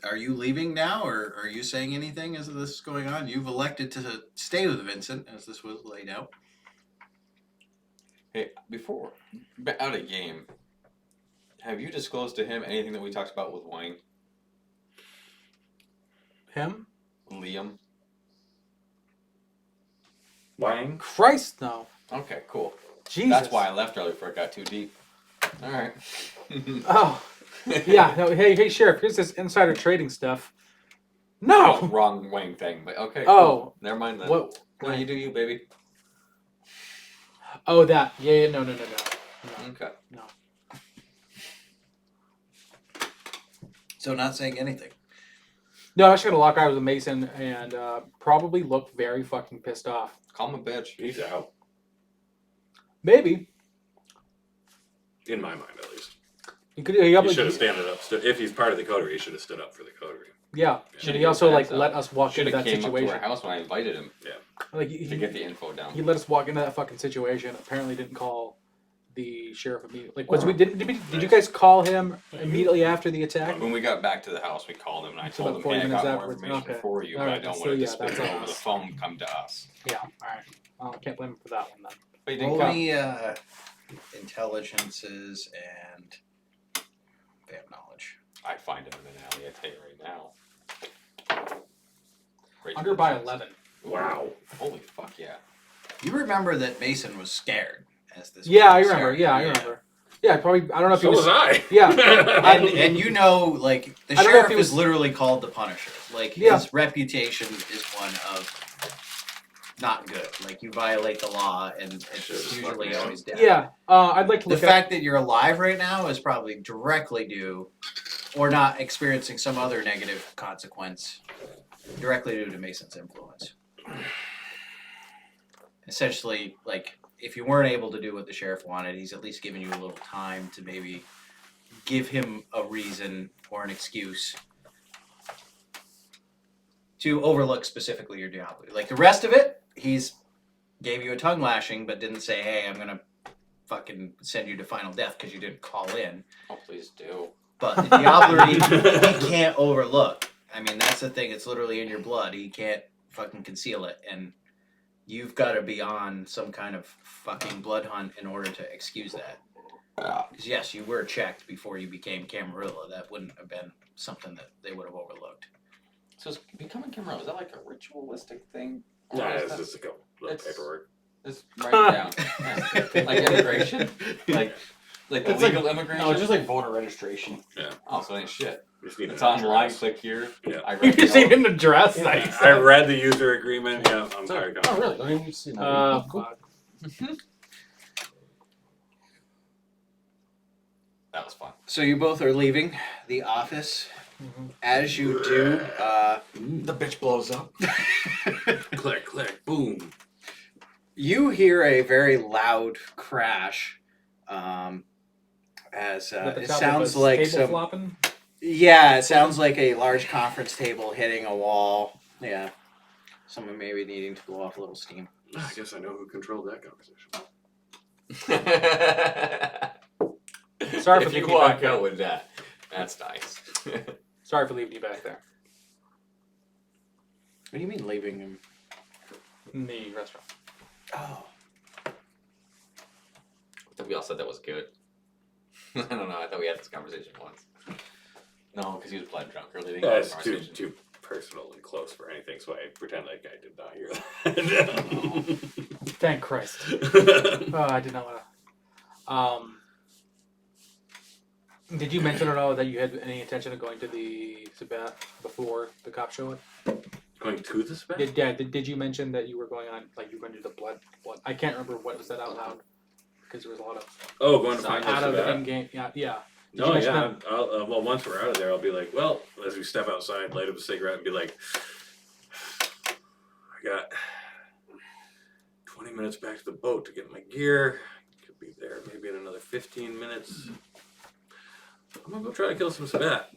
A: are you leaving now, or are you saying anything as this is going on? You've elected to stay with Vincent, as this was laid out.
E: Hey, before, out of game, have you disclosed to him anything that we talked about with Wayne?
C: Him?
E: Liam?
F: Wang?
C: Christ, no.
E: Okay, cool.
C: Jesus.
E: That's why I left early before it got too deep. Alright.
C: Oh. Yeah, no, hey, Sheriff, here's this insider trading stuff.
E: Oh,
C: No!
E: wrong Wayne thing, but okay. Cool.
C: Oh.
E: Never mind then.
C: What?
E: No, you do you, baby.
C: Oh, that. Yeah, no.
E: Okay.
A: So not saying anything.
C: No, I'm actually gonna lock eyes with Mason and probably look very fucking pissed off.
E: Call him a bitch.
F: He's out.
C: Maybe.
F: In my mind, at least.
C: He should
F: He should have standed up. If he's part of the coterie, he should have stood up for the coterie.
C: Yeah.
E: Should've
C: And he also
E: given
C: like
E: hands up.
C: let us walk
E: Should
C: into
E: have
C: that
E: came up to
C: situation.
E: our house when I invited him
C: Like
E: to
C: he
E: get the info down.
C: let us walk into that fucking situation. Apparently didn't call the sheriff immediately. Like, did you guys call him immediately after the attack?
E: When we got back to the house, we called him and I
C: So
E: told
C: about
E: him,
C: 40
E: hey, I
C: minutes
E: got more
C: afterwards.
E: information
C: Okay.
E: for you,
C: All
E: but I
C: right,
E: don't
C: so
E: want to
C: yeah,
E: spit
C: that's
E: it
C: on
E: over the
C: us.
E: phone. Come to us.
C: Yeah. All right. Well, I can't blame him for that one then.
E: But he didn't
A: Roll
E: come.
A: me intelligences and they have knowledge.
E: I find him in an alley. I tell you right now.
C: Under by 11.
F: Wow.
E: Holy fuck yeah.
A: You remember that Mason was scared as this.
C: Yeah, I
A: was
C: remember.
A: starting.
C: Yeah, I remember. Yeah, probably. I don't know if
F: So
C: he was.
F: was I.
C: Yeah.
A: And you know, like the
C: I don't know if
A: sheriff
C: he
A: is
C: was-
A: literally called the Punisher. Like
C: Yeah.
A: his reputation is one of not good. Like you violate the law, and it's
F: Shit, it's
A: usually
F: fucking
A: always death.
C: Yeah, I'd like to
A: The
C: look at.
A: fact that you're alive right now is probably directly due, or not experiencing some other negative consequence, directly due to Mason's influence. Essentially, like, if you weren't able to do what the sheriff wanted, he's at least given you a little time to maybe give him a reason or an excuse to overlook specifically your Diablo. Like the rest of it, he's gave you a tongue lashing, but didn't say, "Hey, I'm gonna fucking send you to final death because you didn't call in."
E: Oh, please do.
A: But the Diablo he can't overlook. I mean, that's the thing. It's literally in your blood. He can't fucking conceal it, and you've got to be on some kind of fucking blood hunt in order to excuse that. Because yes, you were checked before you became Camarilla. That wouldn't have been something that they would have overlooked.
E: So is becoming Camarilla, is that like a ritualistic thing? Or
F: Nah,
E: is
F: it's
E: that-
F: just a couple little
E: it's-
F: paperwork.
E: It's right down. Yeah. Like immigration? Like the
B: It's like-
E: legal immigration?
B: No, just like voter registration.
E: Oh, so it ain't shit.
F: You just need
E: It's
F: an
E: online,
F: address.
E: click here.
F: Yeah.
E: I
C: You
E: read
C: just
E: the
C: need an address. Nice.
F: I read the user agreement. Yeah, I'm
B: So-
F: tired of
B: oh,
F: going.
B: really? Don't even see that. Cool.
C: Fuck.
E: That was fun.
A: So you both are leaving the office.
C: Mhm.
A: As you do,
B: The bitch blows up.
F: Click, click, boom.
A: you hear a very loud crash. As
C: At the
A: it
C: top of
A: sounds
C: a
A: like
C: table
A: some.
C: flopping.
A: Yeah, it sounds like a large conference table hitting a wall. Yeah. Someone maybe needing to blow off a little steam.
F: I guess I know who controlled that conversation.
C: Sorry for
E: if you
C: leaving
E: walk
C: back there.
E: out with that, that's nice.
C: Sorry for leaving you back there
A: What do you mean leaving him?
C: in the restaurant.
A: Oh.
E: We all said that was good. I don't know. I thought we had this conversation once. No, because he was blood drunk earlier.
F: Yeah, it's too personal and close for anything, so I pretend like I did not hear that.
C: Thank Christ. Oh, I did not want to. Did you mention at all that you had any intention of going to the Sabat before the cop showed up?
F: Going to the spec?
C: Did you mention that you were going on, like, you were going to do the blood? I can't remember what was said out loud because there was a lot of
F: Oh, going to find
C: out of the
F: the
C: in-game. Yeah. Did you
F: No,
C: mention
F: yeah.
C: that?
F: I'll, well, once we're out of there, I'll be like, well, as we step outside, light up a cigarette, and be like, I got 20 minutes back to the boat to get my gear. Could be there maybe in another 15 minutes. I'm gonna go try to kill some Sabat.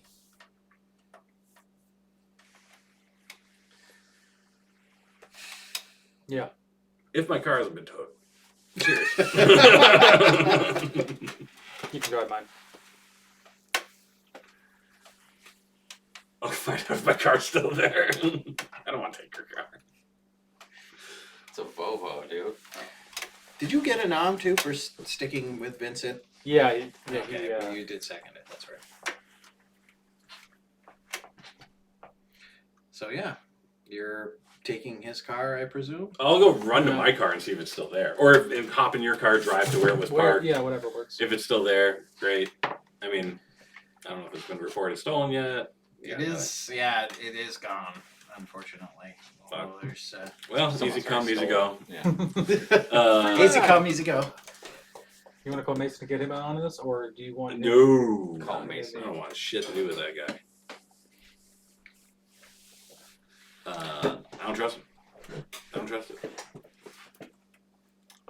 C: Yeah.
F: If my car hasn't been towed. Cheers.
C: You can drive mine.
F: I'll find out if my car's still there. I don't want to take your car.
E: It's a Volvo, dude.
A: Did you get a nom too for sticking with Vincent?
C: Yeah.
A: Okay, you did second it. That's right. So yeah, you're taking his car, I presume.
F: I'll go run to
C: Yeah.
F: my car and see if it's still there. Or hop in your car, drive to where it was parked.
C: Yeah, whatever works.
F: If it's still there, great. I mean, I don't know if it's been reported stolen yet.
A: It is gone, unfortunately. Although there's
F: Well,
E: Someone's
F: easy come,
E: already
F: easy
E: stolen.
F: go.
E: Yeah.
A: easy come, easy go.
C: You want to call Mason to get him on this, or do you want?
F: No.
E: Call Mason.
F: I don't want shit to do with that guy. I don't trust him. I don't trust it.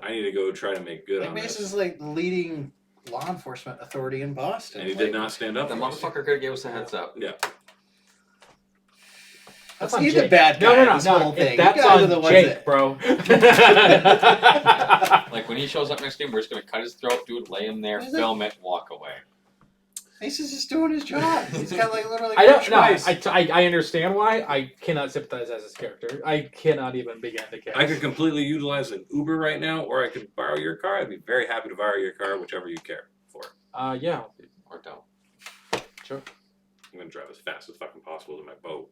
F: I need to go try to make good
A: Like
F: on
A: Mason's
F: this.
A: like the leading law enforcement authority in Boston.
F: And he
A: Like,
F: did not stand up
E: The
F: for me.
E: motherfucker could have gave us a heads up.
F: Yeah.
A: That's
C: on
A: he's the
C: Jake.
A: bad guy.
C: No,
A: in this whole thing.
C: That's
A: You guys are
C: on
A: the ones
C: Jake,
A: that-
C: bro.
E: Like when he shows up next to him, we're just gonna cut his throat, dude, lay him there,
A: Is it?
E: film it, walk away.
A: Mason's just doing his job. He's got like literally
C: I
A: no
C: don't. No,
A: choice.
C: I understand why. I cannot sympathize as his character. I cannot even begin to guess.
F: I could completely utilize an Uber right now, or I could borrow your car. I'd be very happy to borrow your car, whichever you care for.
C: Yeah.
E: Or don't.
C: Sure.
F: I'm gonna drive as fast as fucking possible to my boat.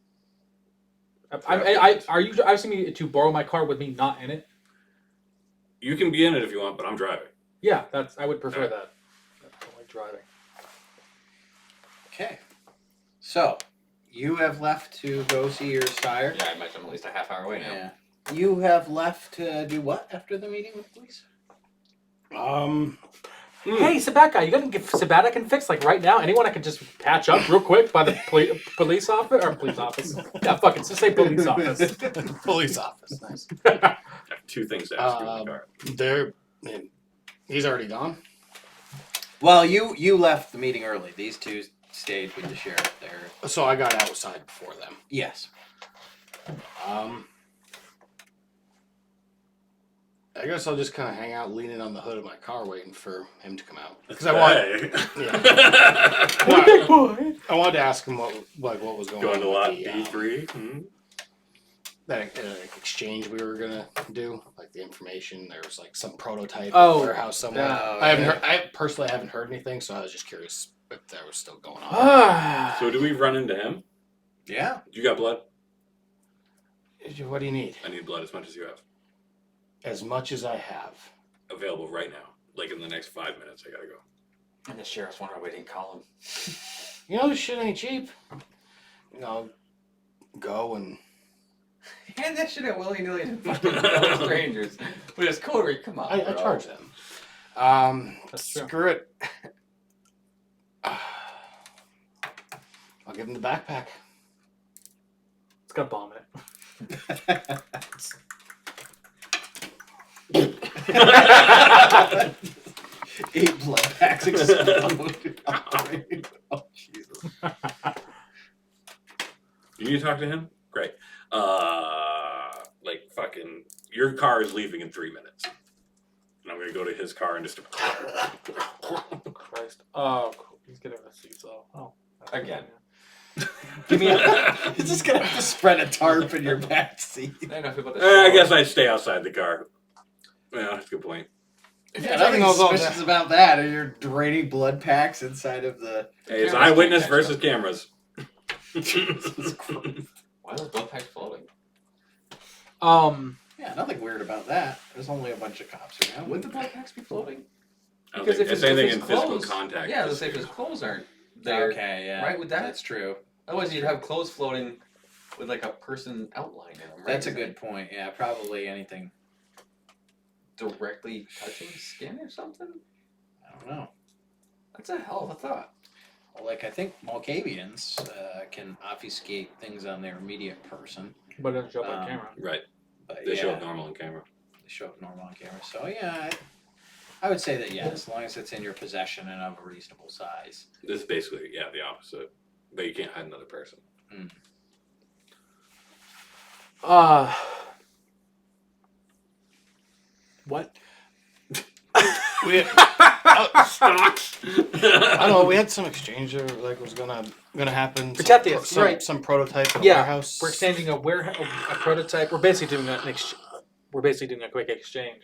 C: Are you asking me to borrow my car with me not in it?
F: You can be in it if you want, but I'm driving.
C: Yeah, I would prefer that. I don't like driving.
A: Okay. So, you have left to go see your sire.
E: Yeah, I imagine I'm at least a half hour away now.
A: Yeah. You have left to do what after the meeting with police?
C: Hey, Sabatka, you gotta get Sabatka fixed like right now. Anyone I can just patch up real quick by the police office or police office? Yeah, fuck it. Just say police office.
B: Police office. Nice.
F: I have two things to ask you in the car.
B: He's already gone.
A: Well, you left the meeting early. These two stayed with the sheriff there.
B: So I got outside before them.
A: Yes.
B: I guess I'll just kind of hang out, leaning on the hood of my car, waiting for him to come out. Because
F: Hey.
C: Big boy.
B: I wanted to ask him what was going
F: Going
B: on.
F: to lot
B: with the,
F: B3.
B: that exchange we were gonna do, like the information. There was like some prototype
C: Oh,
B: warehouse somewhere.
A: yeah.
B: I haven't heard. I personally haven't heard anything, so I was just curious if that was still going on.
F: So do we run into him?
A: Yeah.
F: You got blood?
B: What do you need?
F: I need blood as much as you have.
B: As much as I have.
F: Available right now. Like in the next 5 minutes, I gotta go.
E: And the sheriff's wondering why we didn't call him.
B: You know, this shit ain't cheap. You know, go and
E: Hand that shit out willy-nilly to fucking fellow strangers. With his coterie, come on,
B: I
E: bro.
B: charge them.
C: That's true.
B: Screw it. I'll give him the backpack.
C: It's got a bomb in it.
A: 8 blood packs explode. Oh, Jesus.
F: You need to talk to him? Great. Like fucking, your car is leaving in 3 minutes. And I'm gonna go to his car and just.
C: Christ. Oh, cool. He's getting a seat, so. Oh.
E: Again.
C: Give me
A: You're just gonna have to spread a tarp in your back seat.
E: I know about the
F: I guess I'd stay outside the car. Yeah, that's a good point.
B: If
A: Yeah,
B: you're
A: nothing
B: talking about
A: suspicious about that. You're draining blood packs inside of the.
F: Hey, it's
E: Cameras
F: eyewitness
E: can't catch
F: versus cameras.
A: Jesus Christ.
E: Why are those blood packs floating?
A: Yeah, nothing weird about that. There's only a bunch of cops around.
E: Would the blood packs be floating?
F: I don't
E: Because
F: think
E: if
F: it's
E: his-
F: anything
E: if
F: in
E: his
F: physical
E: clothes-
F: contact.
E: Yeah, let's say if his clothes aren't there.
A: Okay, yeah.
E: Right, with that?
A: That's true.
E: Otherwise, you'd have clothes floating with like a person outline in them. Right?
A: That's a good point. Yeah, probably anything.
E: Directly touching skin or something?
A: I don't know.
E: That's a hell of a thought.
A: Well, like, I think Malkavians can obfuscate things on their immediate person.
C: But it doesn't show up on camera.
F: Right.
A: But
F: They
A: yeah,
F: show up normal on camera.
A: they show up normal on camera. So, yeah, I would say that, yeah, as long as it's in your possession and of a reasonable size.
F: This is basically, yeah, the opposite. But you can't hide another person.
C: What?
B: We
F: Stocks!
B: I don't know. We had some exchange or like was gonna happen.
C: Protective,
B: some,
C: right.
B: Some prototype of
C: Yeah,
B: warehouse.
C: we're exchanging a prototype. We're basically doing we're basically doing a quick exchange.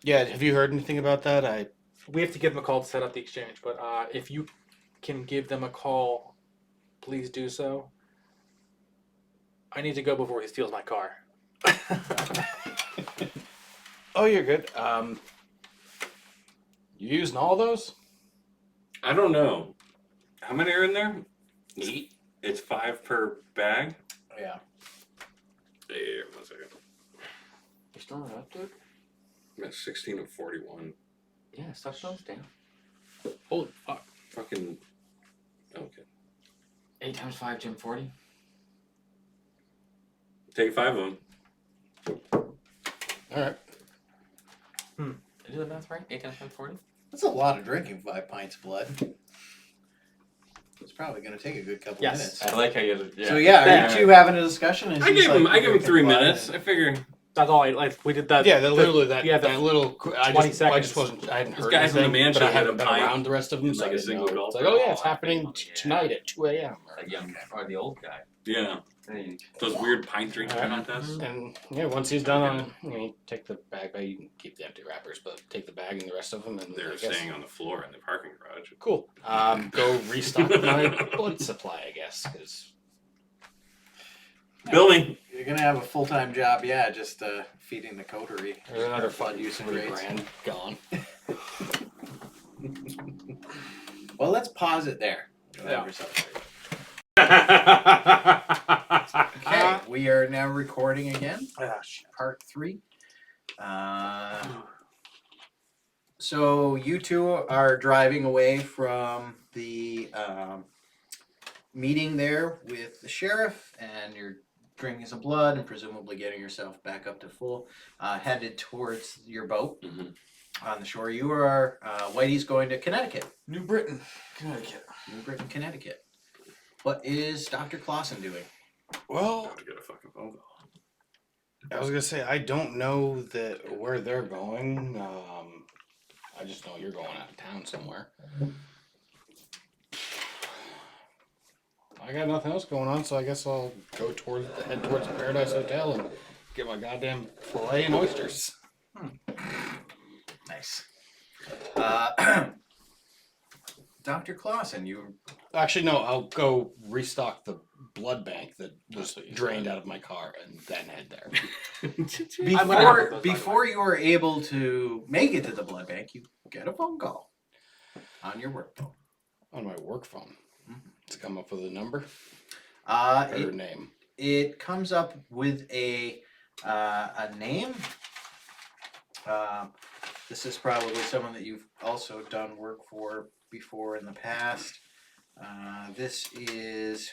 B: Yeah. Have you heard anything about that?
C: We have to give them a call to set up the exchange, but if you can give them a call, please do so. I need to go before he steals my car.
B: Oh, you're good. You using all those?
F: I don't know. How many are in there?
B: 8.
F: It's 5 per bag?
A: Yeah.
F: Here, 1 second.
E: You're still not up to it?
F: I'm at 16 of 41.
E: Yeah, stuff those down.
C: Holy fuck.
F: Fucking. Okay.
E: 8 times 5, Jim, 40.
F: Take 5 of them.
B: All right.
E: Did I do the math right? 8 times 5, 40?
A: That's a lot of drinking, 5 pints of blood. It's probably going to take a good couple
C: Yes.
A: minutes.
E: I like how you guys are.
A: So, yeah, are you two having a discussion? And
F: I
A: she's
F: gave him.
A: like,
F: I gave him
A: drinking
F: 3
A: blood
F: minutes.
A: and-
F: I figure
C: That's all. We did that.
B: Yeah, literally that.
C: yeah, the
B: that little. I
C: 20
B: just
C: seconds.
B: wasn't. I hadn't
F: This
B: heard
F: guy from the
B: anything,
F: mansion
B: but I
F: had a
B: haven't been
F: pint
B: around the rest of them.
F: and
B: So
F: like
B: I
F: a
B: didn't
F: single
B: know.
F: gulp.
B: It's like, oh yeah, it's
E: Oh,
B: happening
E: yeah.
B: tonight at 2 a.m.
E: Like young, or the old guy.
F: yeah,
E: Hey,
F: those weird pint drinking
B: Alright.
F: contests.
B: And yeah, once he's done, you take the bag. You can keep the empty wrappers, but take the bag and the rest of them. And I
F: They're
B: guess-
F: staying on the floor in the parking garage.
B: Cool. Go restock my blood supply, I guess, because
F: Bill me.
A: You're gonna have a full-time job, yeah, just feeding the coterie.
B: There's another
A: Blood
B: fucking
A: use and
B: 3
A: rates.
B: grand gone.
A: Well, let's pause it there.
C: Yeah.
A: Okay, we are now recording again.
C: Ah, shit.
A: Part 3. So you two are driving away from the meeting there with the sheriff, and you're drinking some blood and presumably getting yourself back up to full, headed towards your boat on the shore. You are, Whitey's going to Connecticut,
E: New Britain, Connecticut.
A: New Britain, Connecticut. What is Dr. Clausen doing?
B: Well,
F: I get a fucking phone call.
B: I was gonna say I don't know that where they're going. I just know you're going out of town somewhere. I got nothing else going on, so I guess I'll head towards the Paradise Hotel and get my goddamn fillet and oysters.
A: Nice. Dr. Clausen, you
B: Actually, no, I'll go restock the blood bank that was
E: what you
B: drained
E: said.
B: out of my car and then head there.
C: I'm gonna have those, by the
A: before you were able to make it to the blood bank, you get a phone call on your work phone.
B: On my work phone.
A: Mhm.
B: To come up with a number
A: Uh,
B: or a name.
A: it comes up with a name. This is probably someone that you've also done work for before in the past. This is.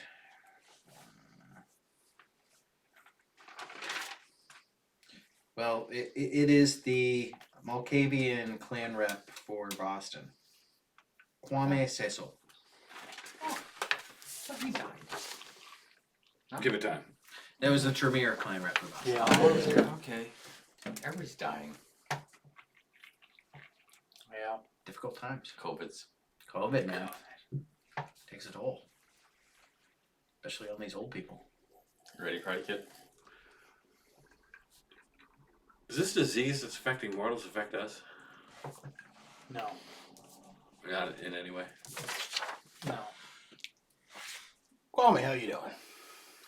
A: Well, it is the Malkavian clan rep for Boston. Kwame Cecil.
F: Give it time.
A: That was the Tremere clan rep for Boston.
C: Yeah.
E: Okay. Everybody's dying.
C: Yeah.
A: Difficult times.
E: COVID's.
A: COVID, man. Takes a toll. Especially on these old people.
E: Ready, Karate Kid?
F: Does this disease that's affecting mortals affect us?
C: No.
F: Not in any way.
C: No.
B: Kwame, how you doing?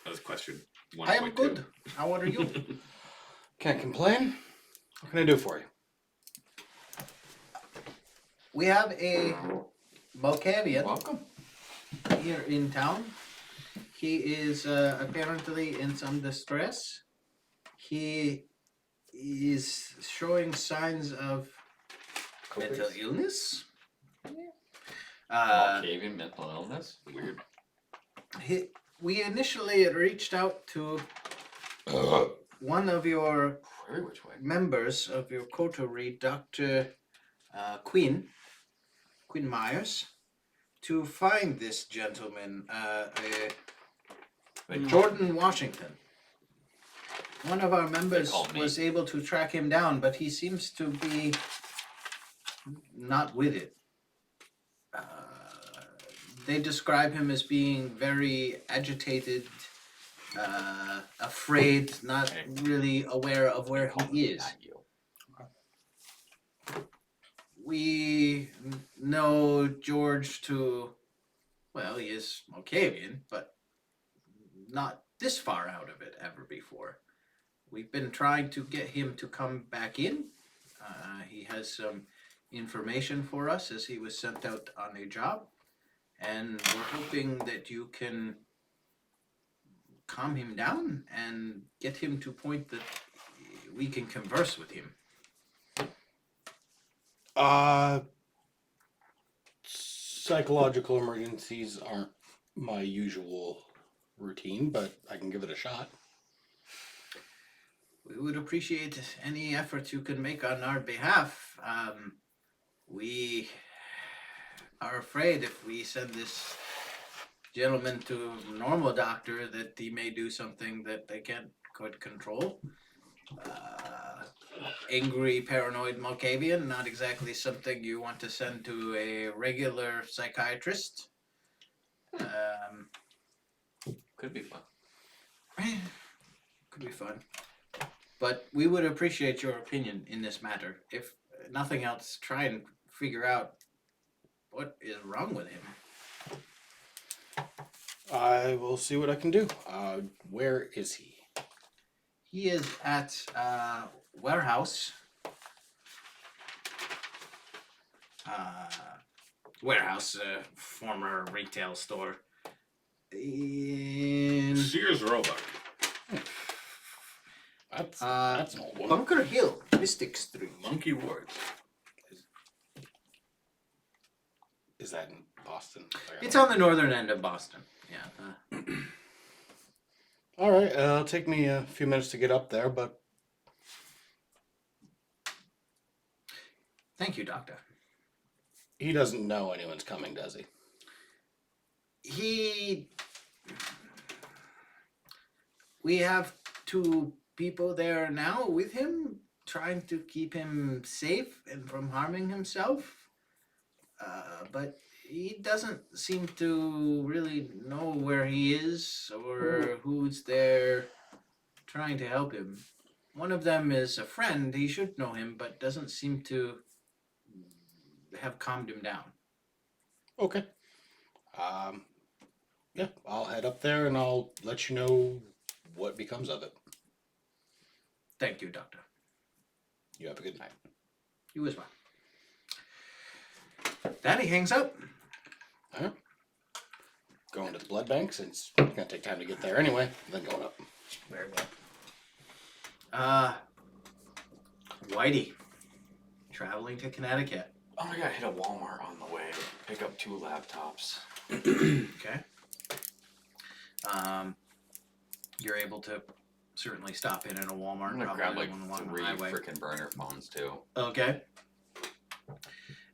F: That was question 1.2.
A: I am good. How are you?
B: Can't complain. What can I do for you?
A: We have a Malkavian
E: Welcome.
A: here in town. He is apparently in some distress. He is showing signs of mental illness.
E: Malkavian mental illness? Weird.
A: We initially reached out to one of your
E: Very which way?
A: members of your coterie, Dr. Quinn Myers, to find this gentleman, Jordan Washington. One of our members
E: called me.
A: was able to track him down, but he seems to be not with it. They describe him as being very agitated, afraid, not really aware of where he is.
E: Not you.
A: We know George to, well, he is Malkavian, but not this far out of it ever before. We've been trying to get him to come back in. He has some information for us as he was sent out on a job, and we're hoping that you can calm him down and get him to a point that we can converse with him.
B: Psychological emergencies aren't my usual routine, but I can give it a shot.
A: We would appreciate any effort you can make on our behalf. We are afraid if we send this gentleman to a normal doctor that he may do something that they could control. Angry, paranoid Malkavian, not exactly something you want to send to a regular psychiatrist.
E: Could be fun.
A: Could be fun. But we would appreciate your opinion in this matter. If nothing else, try and figure out what is wrong with him.
B: I will see what I can do. Where is he?
A: He is at warehouse. Warehouse, former retail store. In
F: Sears Roebuck.
B: That's an old one.
A: Bunker Hill, Mystic Street.
F: Monkey Ward.
B: Is that in Boston?
A: It's on the northern end of Boston. Yeah.
B: All right. It'll take me a few minutes to get up there, but
A: Thank you, Doctor.
B: he doesn't know anyone's coming, does he?
A: We have two people there now with him, trying to keep him safe and from harming himself. But he doesn't seem to really know where he is or who's there trying to help him. One of them is a friend. He should know him, but doesn't seem to have calmed him down.
B: Okay. Yeah, I'll head up there and I'll let you know what becomes of it.
A: Thank you, Doctor.
B: You have a good night.
A: You as well. Daddy hangs up.
B: Going to the blood bank since it's gonna take time to get there anyway. Then going up.
A: Very well. Whitey, traveling to Connecticut.
E: Oh, I gotta hit a Walmart on the way. Pick up 2 laptops.
A: Okay. You're able to certainly stop in at a Walmart.
E: I'm gonna
A: probably
E: grab like
A: the one along
E: 3
A: the highway.
E: freaking burner phones too.
A: Okay.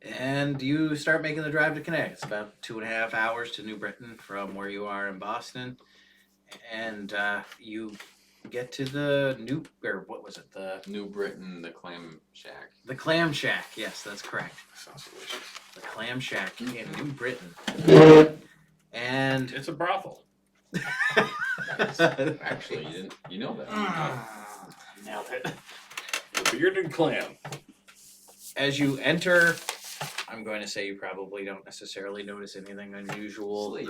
A: And you start making the drive to Connecticut. It's about 2.5 hours to New Britain from where you are in Boston. And you get to the
E: New Britain, the Clam Shack.
A: The Clam Shack. Yes, that's correct.
F: Sounds delicious.
A: The Clam Shack in New Britain. And
F: It's a brothel.
E: Actually, you know that.
A: nailed it.
F: The bearded clam.
A: As you enter, I'm going to say you probably don't necessarily notice anything unusual
E: Sleep.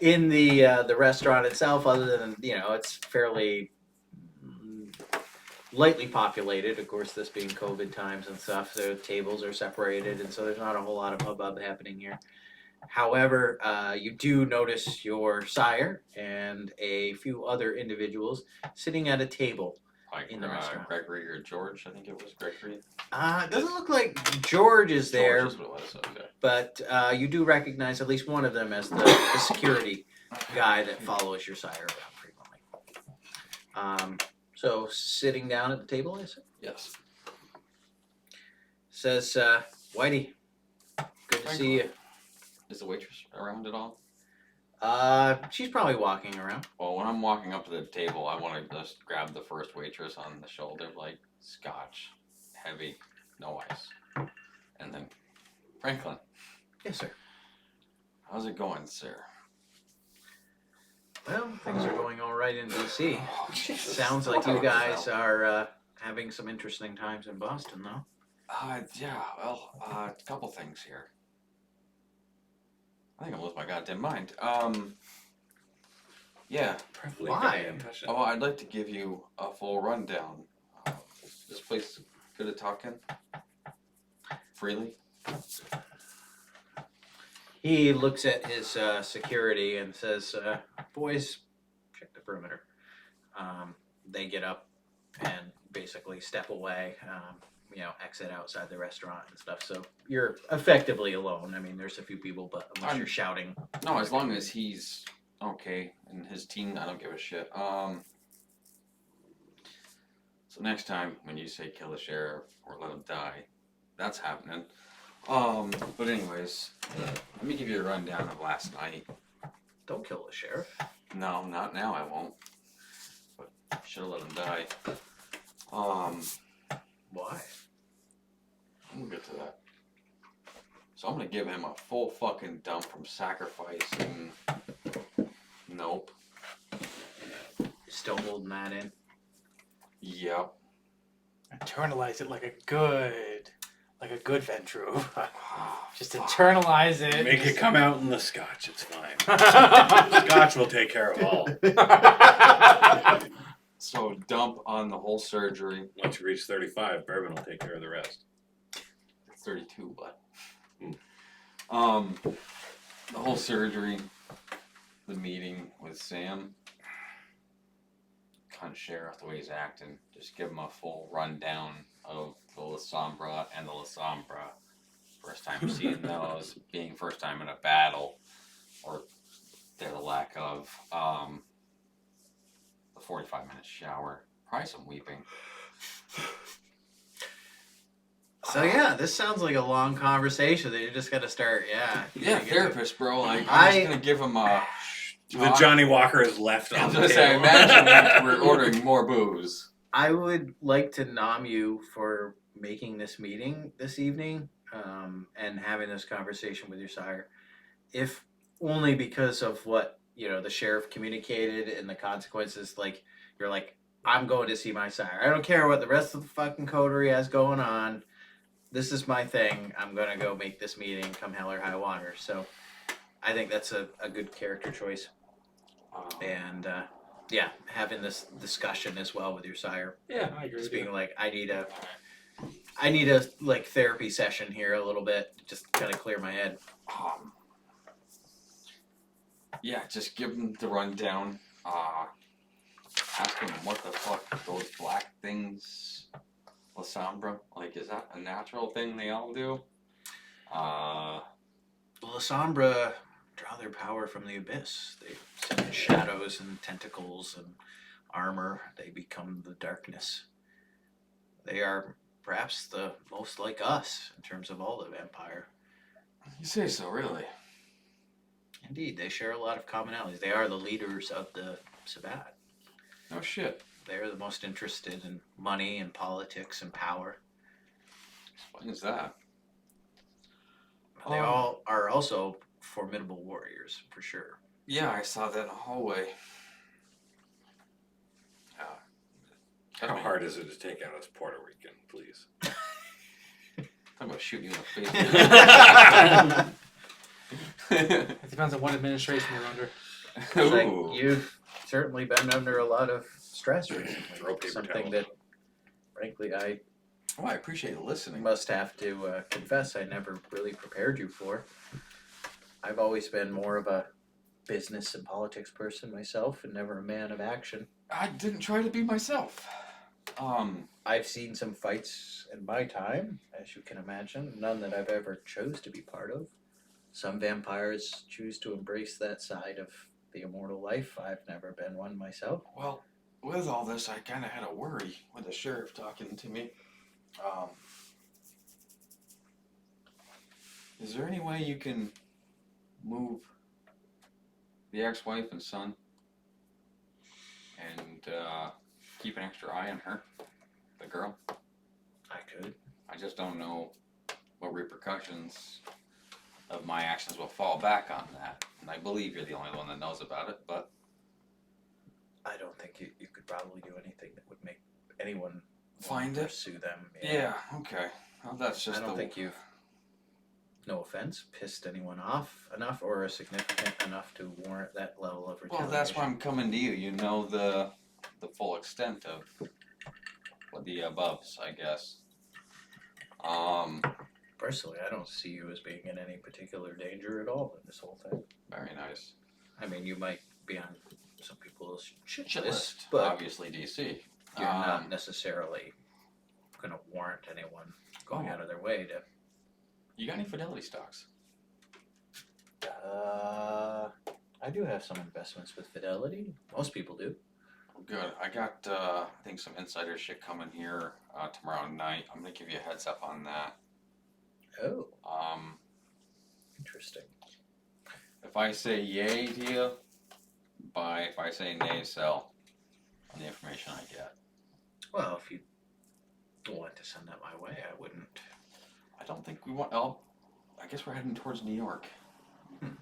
A: in the restaurant itself, other than it's fairly lightly populated. Of course, this being COVID times and stuff, the tables are separated, and so there's not a whole lot of hubbub happening here. However, you do notice your sire and a few other individuals sitting at a table.
E: Like
A: In the restaurant.
E: Gregory or George, I think it was Gregory.
A: It doesn't look like George is there,
E: George is what it was, okay.
A: but you do recognize at least one of them as the security guy that follows your sire around frequently. So sitting down at the table, is it?
E: Yes.
A: Says, Whitey, good to see you.
E: Is the waitress around at all?
A: She's probably walking around.
E: Well, when I'm walking up to the table, I want to just grab the first waitress on the shoulder, like, scotch, heavy, no ice. And then, Franklin,
A: Yes, sir.
E: how's it going, sir?
A: Well, things are going all right in DC.
E: Oh, Jesus.
A: Sounds like you guys are having some interesting times in Boston, though.
E: Yeah, well, a couple things here. I think I'm losing my goddamn mind. Yeah.
F: Preferably
A: Why?
F: got concussion.
E: Oh, I'd like to give you a full rundown. This place is good at talking freely.
A: He looks at his security and says, boys, check the perimeter. They get up and basically step away, exit outside the restaurant and stuff. So you're effectively alone. I mean, there's a few people, but unless you're shouting.
E: No, as long as he's okay and his team, I don't give a shit. So next time when you say kill the sheriff or let him die, that's happening. But anyways, let me give you a rundown of last night.
A: Don't kill the sheriff.
E: No, not now, I won't. But should have let him die.
A: Why?
E: I'm gonna get to that. So I'm gonna give him a full fucking dump from sacrifice and nope.
A: Still holding that in.
E: Yep.
C: Internalize it like a good like a good Ventru. Just internalize it.
F: Make it come out in the scotch. It's fine. Scotch will take care of all.
E: So dump on the whole surgery.
F: Once you reach 35, bourbon will take care of the rest.
E: 32, but
F: Hmm.
E: the whole surgery, the meeting with Sam, cunt sheriff, the way he's acting, just give him a full rundown of the La Sombra and the La Sombra. First time seeing those, being first time in a battle, or their lack of, the 45-minute shower, probably some weeping.
A: So yeah, this sounds like a long conversation that you just got to start. Yeah.
E: Yeah, therapist, bro. Like, I'm
A: I-
E: just gonna give him a.
F: The Johnny Walker is left
E: I
F: on
E: was
F: the
E: gonna say,
F: table.
E: imagine we're ordering more booze.
A: I would like to nom you for making this meeting this evening and having this conversation with your sire, if only because of what the sheriff communicated and the consequences. Like you're like, I'm going to see my sire. I don't care what the rest of the fucking coterie has going on. This is my thing. I'm gonna go make this meeting come hell or high water. So I think that's a good character choice. And yeah, having this discussion as well with your sire.
C: Yeah, I agree
A: Just
C: with you.
A: being like, I need a like therapy session here a little bit, just kind of clear my head.
E: Yeah, just give him the rundown. Ask him what the fuck those black things, La Sombra, like, is that a natural thing they all do?
A: La Sombra draw their power from the abyss. They send in shadows and tentacles and armor. They become the darkness. They are perhaps the most like us in terms of all the vampire.
E: You say so, really?
A: Indeed, they share a lot of commonalities. They are the leaders of the Sabbat.
E: No shit.
A: They're the most interested in money and politics and power.
E: Explains that.
A: They all are also formidable warriors, for sure.
E: Yeah, I saw that in the hallway.
F: How hard is it to take out as Puerto Rican, please?
E: Talk about shooting you in the face.
C: It depends on what administration you're under.
A: It's like
E: Ooh.
A: you've certainly been under a lot of stress recently.
F: Throw paper
A: Something
F: towels.
A: that, frankly, I
E: Oh, I appreciate listening.
A: must have to confess I never really prepared you for. I've always been more of a business and politics person myself and never a man of action.
E: I didn't try to be myself.
A: I've seen some fights in my time, as you can imagine, none that I've ever chose to be part of. Some vampires choose to embrace that side of the immortal life. I've never been one myself.
E: Well, with all this, I kind of had a worry with the sheriff talking to me. Is there any way you can move the ex-wife and son and keep an extra eye on her, the girl?
A: I could.
E: I just don't know what repercussions of my actions will fall back on that. And I believe you're the only one that knows about it, but
A: I don't think you could probably do anything that would make anyone
E: Find
A: want to
E: it?
A: pursue them.
E: yeah, okay. Well, that's just
A: I don't
E: the
A: think you've, no offense, pissed anyone off enough or significant enough to warrant that level of retaliation.
E: Well, that's why I'm coming to you. You know the full extent of what the aboves, I guess.
A: Personally, I don't see you as being in any particular danger at all in this whole thing.
E: Very nice.
A: I mean, you might be on some people's shit
E: Shit
A: list,
E: list,
A: but
E: obviously DC.
A: you're not necessarily going to warrant anyone going out of their way to.
E: You got any Fidelity stocks?
A: I do have some investments with Fidelity. Most people do.
E: Good. I got I think some insider shit coming here tomorrow night. I'm gonna give you a heads up on that.
A: Oh,
E: Interesting. If I say yay to you, buy. If I say nay, sell on the information I get.
A: well, if you want to send that my way, I wouldn't.
E: I don't think we want. Oh, I guess we're heading towards New York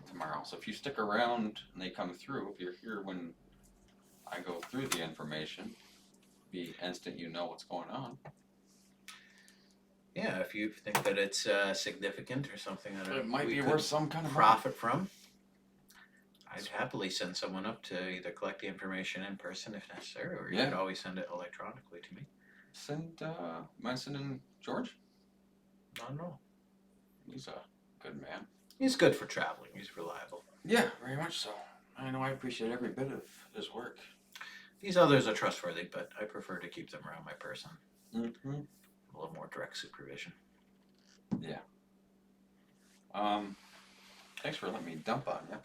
E: tomorrow. So if you stick around and they come through, if you're here when I go through the information, be instant. You know what's going on.
A: Yeah, if you think that it's significant or something that
E: It might
A: we
E: be
A: could
E: worth some kind of
A: profit from, I'd happily send someone up to either collect the information in person if necessary, or you
E: Yeah.
A: could always send it electronically to me.
E: Send Manson and George.
A: Not at all.
E: He's a good man.
A: He's good for traveling. He's reliable.
E: Yeah, very much so. I know I appreciate every bit of his work.
A: These others are trustworthy, but I prefer to keep them around my person.
E: Mm-hmm.
A: A little more direct supervision.
E: Thanks for letting me dump on you.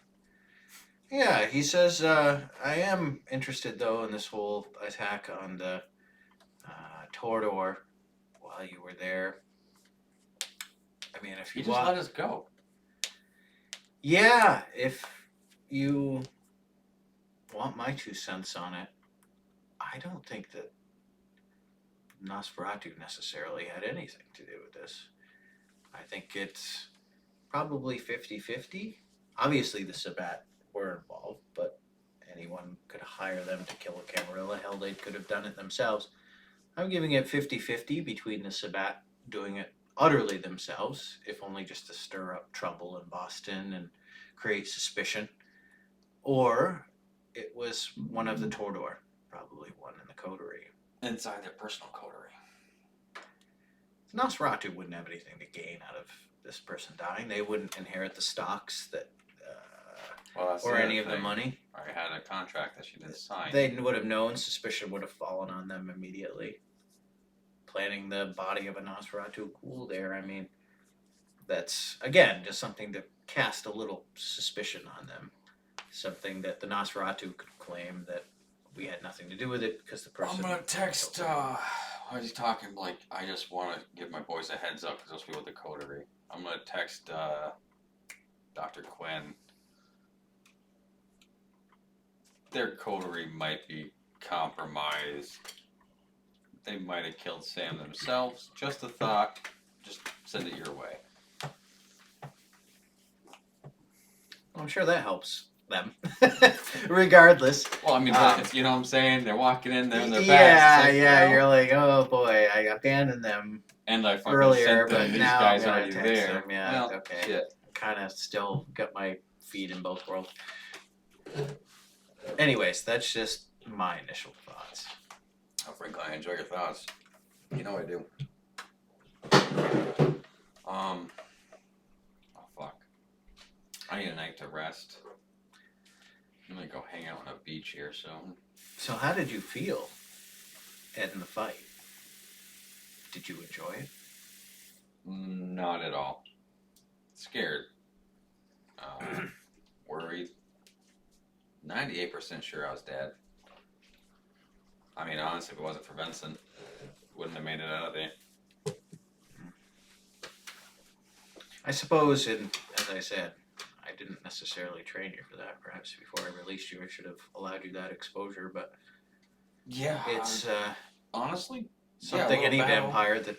A: Yeah, he says, I am interested, though, in this whole attack on the Tordor while you were there. I mean, if
E: He
A: you
E: just
A: want...
E: let us go.
A: Yeah, if you want my 2 cents on it, I don't think that Nosferatu necessarily had anything to do with this. I think it's probably 50-50. Obviously, the Sabbat were involved, but anyone could hire them to kill a Camarilla. Hell, they could have done it themselves. I'm giving it 50-50 between the Sabbat doing it utterly themselves, if only just to stir up trouble in Boston and create suspicion, or it was one of the Tordor, probably one in the coterie.
E: Inside their personal coterie.
A: Nosferatu wouldn't have anything to gain out of this person dying. They wouldn't inherit the stocks that,
E: Well, that's
A: or
E: the
A: any
E: other
A: of the
E: thing.
A: money.
E: I had a contract that she didn't sign.
A: They would have known. Suspicion would have fallen on them immediately. Planting the body of a Nosferatu ghoul there, I mean, that's, again, just something to cast a little suspicion on them. Something that the Nosferatu could claim that we had nothing to do with it because the person...
E: I'm gonna text, why is he talking like, I just want to give my boys a heads up because those people with the coterie. I'm gonna text, Dr. Quinn. Their coterie might be compromised. They might have killed Sam themselves. Just a thought. Just send it your way.
A: I'm sure that helps them. Regardless.
E: Well, I mean,
A: Um,
E: it's, you know what I'm saying? They're walking in there in their
A: Yeah,
E: bags. It's like,
A: yeah,
E: well,
A: you're like, oh boy, I abandoned them
E: and I fucking
A: earlier,
E: sent
A: but
E: them. These
A: now
E: guys
A: I'm gonna
E: already
A: text
E: there.
A: them. Yeah,
E: Well,
A: okay.
E: shit.
A: Kind of still got my feet in both worlds. Anyways, that's just my initial thoughts.
E: Oh, frankly, I enjoy your thoughts. You know I do. Oh fuck. I need a night to rest. I'm gonna go hang out on a beach here soon.
A: So how did you feel in the fight? Did you enjoy it?
E: Not at all. Scared. Worried. 98% sure I was dead. I mean, honestly, if it wasn't for Vincent, wouldn't have made it out of there.
A: I suppose, and as I said, I didn't necessarily train you for that. Perhaps before I released you, I should have allowed you that exposure. But
E: Yeah.
A: it's
E: honestly
A: something
E: yeah,
A: any
E: battle.
A: vampire that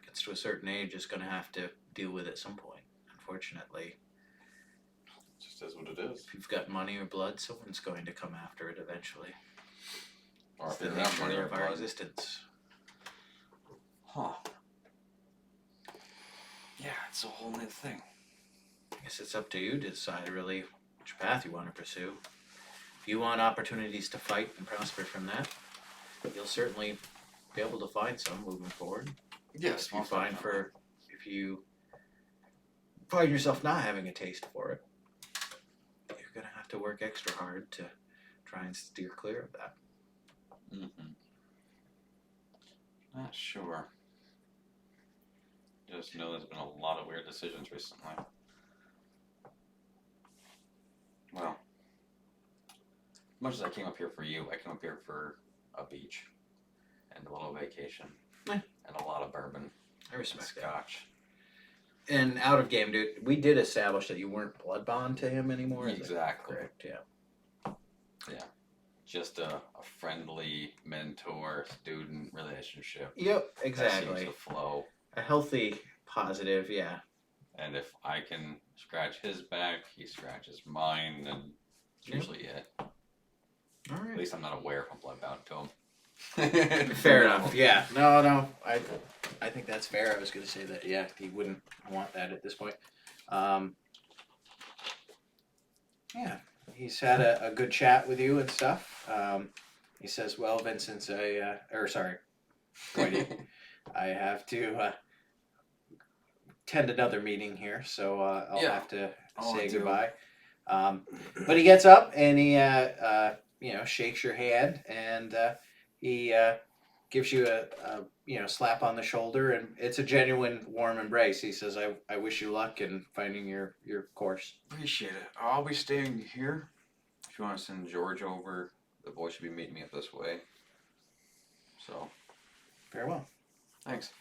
A: gets to a certain age is going to have to deal with at some point. Unfortunately,
E: Just is what it is.
A: if you've got money or blood, someone's going to come after it eventually.
E: Or
A: It's
E: if
A: the
E: they don't have money
A: nature
E: or
A: of our
E: blood.
A: existence.
E: Huh. Yeah, it's a whole new thing.
A: I guess it's up to you to decide really which path you want to pursue. If you want opportunities to fight and prosper from that, you'll certainly be able to find some moving forward.
E: Yes,
A: If you find yourself not having a taste for it, you're gonna have to work extra hard to try and steer clear of that.
E: Mm-hmm. Not sure. Just know there's been a lot of weird decisions recently. Well, as much as I came up here for you, I came up here for a beach and a little vacation
A: Yeah.
E: and a lot of bourbon
A: I
E: and
A: respect that.
E: scotch.
A: And out of game, dude, we did establish that you weren't blood bond to him anymore. Is that
E: Exactly.
A: correct? Yeah.
E: Just a friendly mentor-student relationship.
A: Yep.
E: That
A: Exactly.
E: seems to flow.
A: A healthy, positive. Yeah.
E: And if I can scratch his back, he scratches mine, and it's
A: Yeah.
E: usually it.
A: All
E: At
A: right.
E: least I'm not aware if I'm bloodbound to him.
A: Fair enough. Yeah. No. I think that's fair. I was going to say that. Yeah, he wouldn't want that at this point. Yeah, he's had a good chat with you and stuff. He says, "Well, Vincent, Whitey, I have to attend another meeting here, so I'll
E: Yeah.
A: have to
E: Oh,
A: say
E: I do.
A: goodbye." But he gets up and he shakes your hand and he gives you a slap on the shoulder, and it's a genuine warm embrace. He says, I wish you luck in finding your course.
E: Appreciate it. I'll be staying here. If you want to send George over, the boy should be meeting me up this way. So,
A: Farewell.
E: thanks.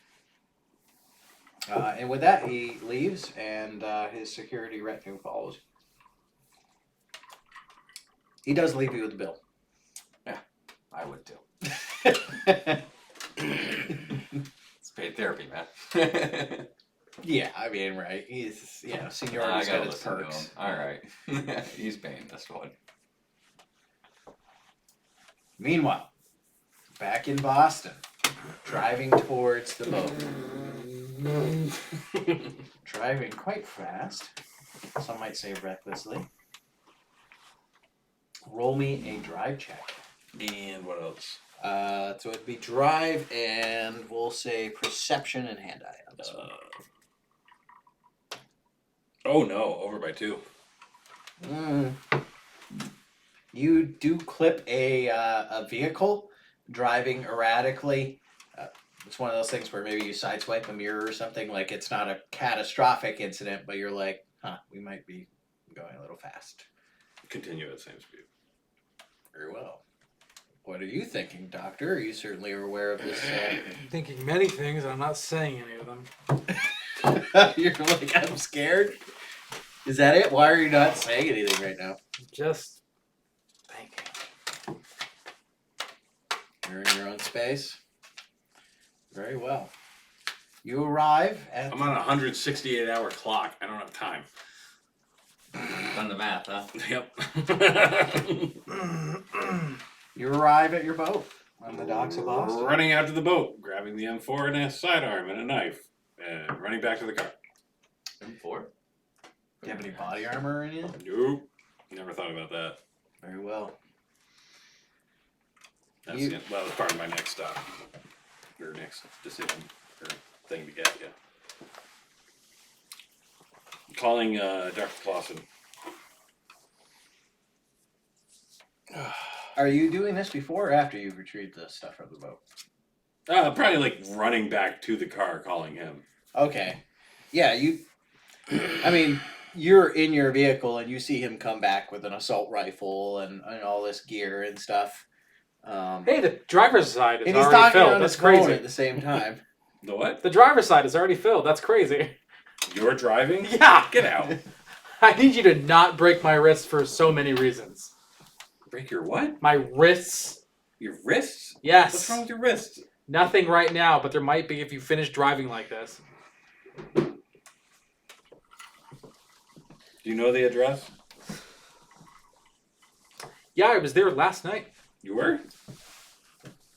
A: And with that, he leaves, and his security retinue follows. He does leave you with the bill.
E: I would too. It's paid therapy, man.
A: Yeah, I mean, right. He's,
E: I
A: seniority's
E: gotta
A: got its
E: listen to
A: perks.
E: him. All right. He's paying this one.
A: Meanwhile, back in Boston, driving towards the boat. Driving quite fast. Some might say recklessly. Roll me a drive check.
F: And what else?
A: So it'd be drive and we'll say perception and hand-eye on this one.
F: Oh no, over by 2.
A: You do clip a vehicle driving erratically. It's one of those things where maybe you sideswipe a mirror or something. Like it's not a catastrophic incident, but you're like, we might be going a little fast.
F: Continue at the same speed.
A: Very well. What are you thinking, Doctor? You certainly are aware of this.
C: I'm thinking many things, and I'm not saying any of them.
A: You're like, I'm scared. Is that it? Why are you not saying anything right now?
C: Just thinking.
A: You're in your own space. Very well. You arrive at.
F: I'm on a 168-hour clock. I don't have time.
E: Done the math, huh?
F: Yep.
A: You arrive at your boat on the docks of Boston.
F: Running out to the boat, grabbing the M4 and a sidearm and a knife, and running back to the car.
E: M4.
A: Do you have any body armor or anything?
F: Nope. Never thought about that.
A: Very well.
F: That's
A: You-
F: that was part of my next stop. Or next decision or thing to get, yeah. Calling Dr. Clausen.
A: Are you doing this before or after you've retrieved the stuff from the boat?
F: Probably like running back to the car, calling him.
A: Okay. Yeah, I mean, you're in your vehicle and you see him come back with an assault rifle and all this gear and stuff.
C: Hey, the driver's side is
A: And he's
C: already
A: talking
C: filled.
A: on
C: That's
A: his phone
C: crazy.
A: at the same time.
F: The what?
C: The driver's side is already filled. That's crazy.
F: You're driving?
C: Yeah.
F: Get out.
C: I need you to not break my wrists for so many reasons.
F: Break your what?
C: My wrists.
F: Your wrists?
C: Yes.
F: What's wrong with your wrists?
C: Nothing right now, but there might be if you finish driving like this.
F: Do you know the address?
C: Yeah, I was there last night.
F: You were?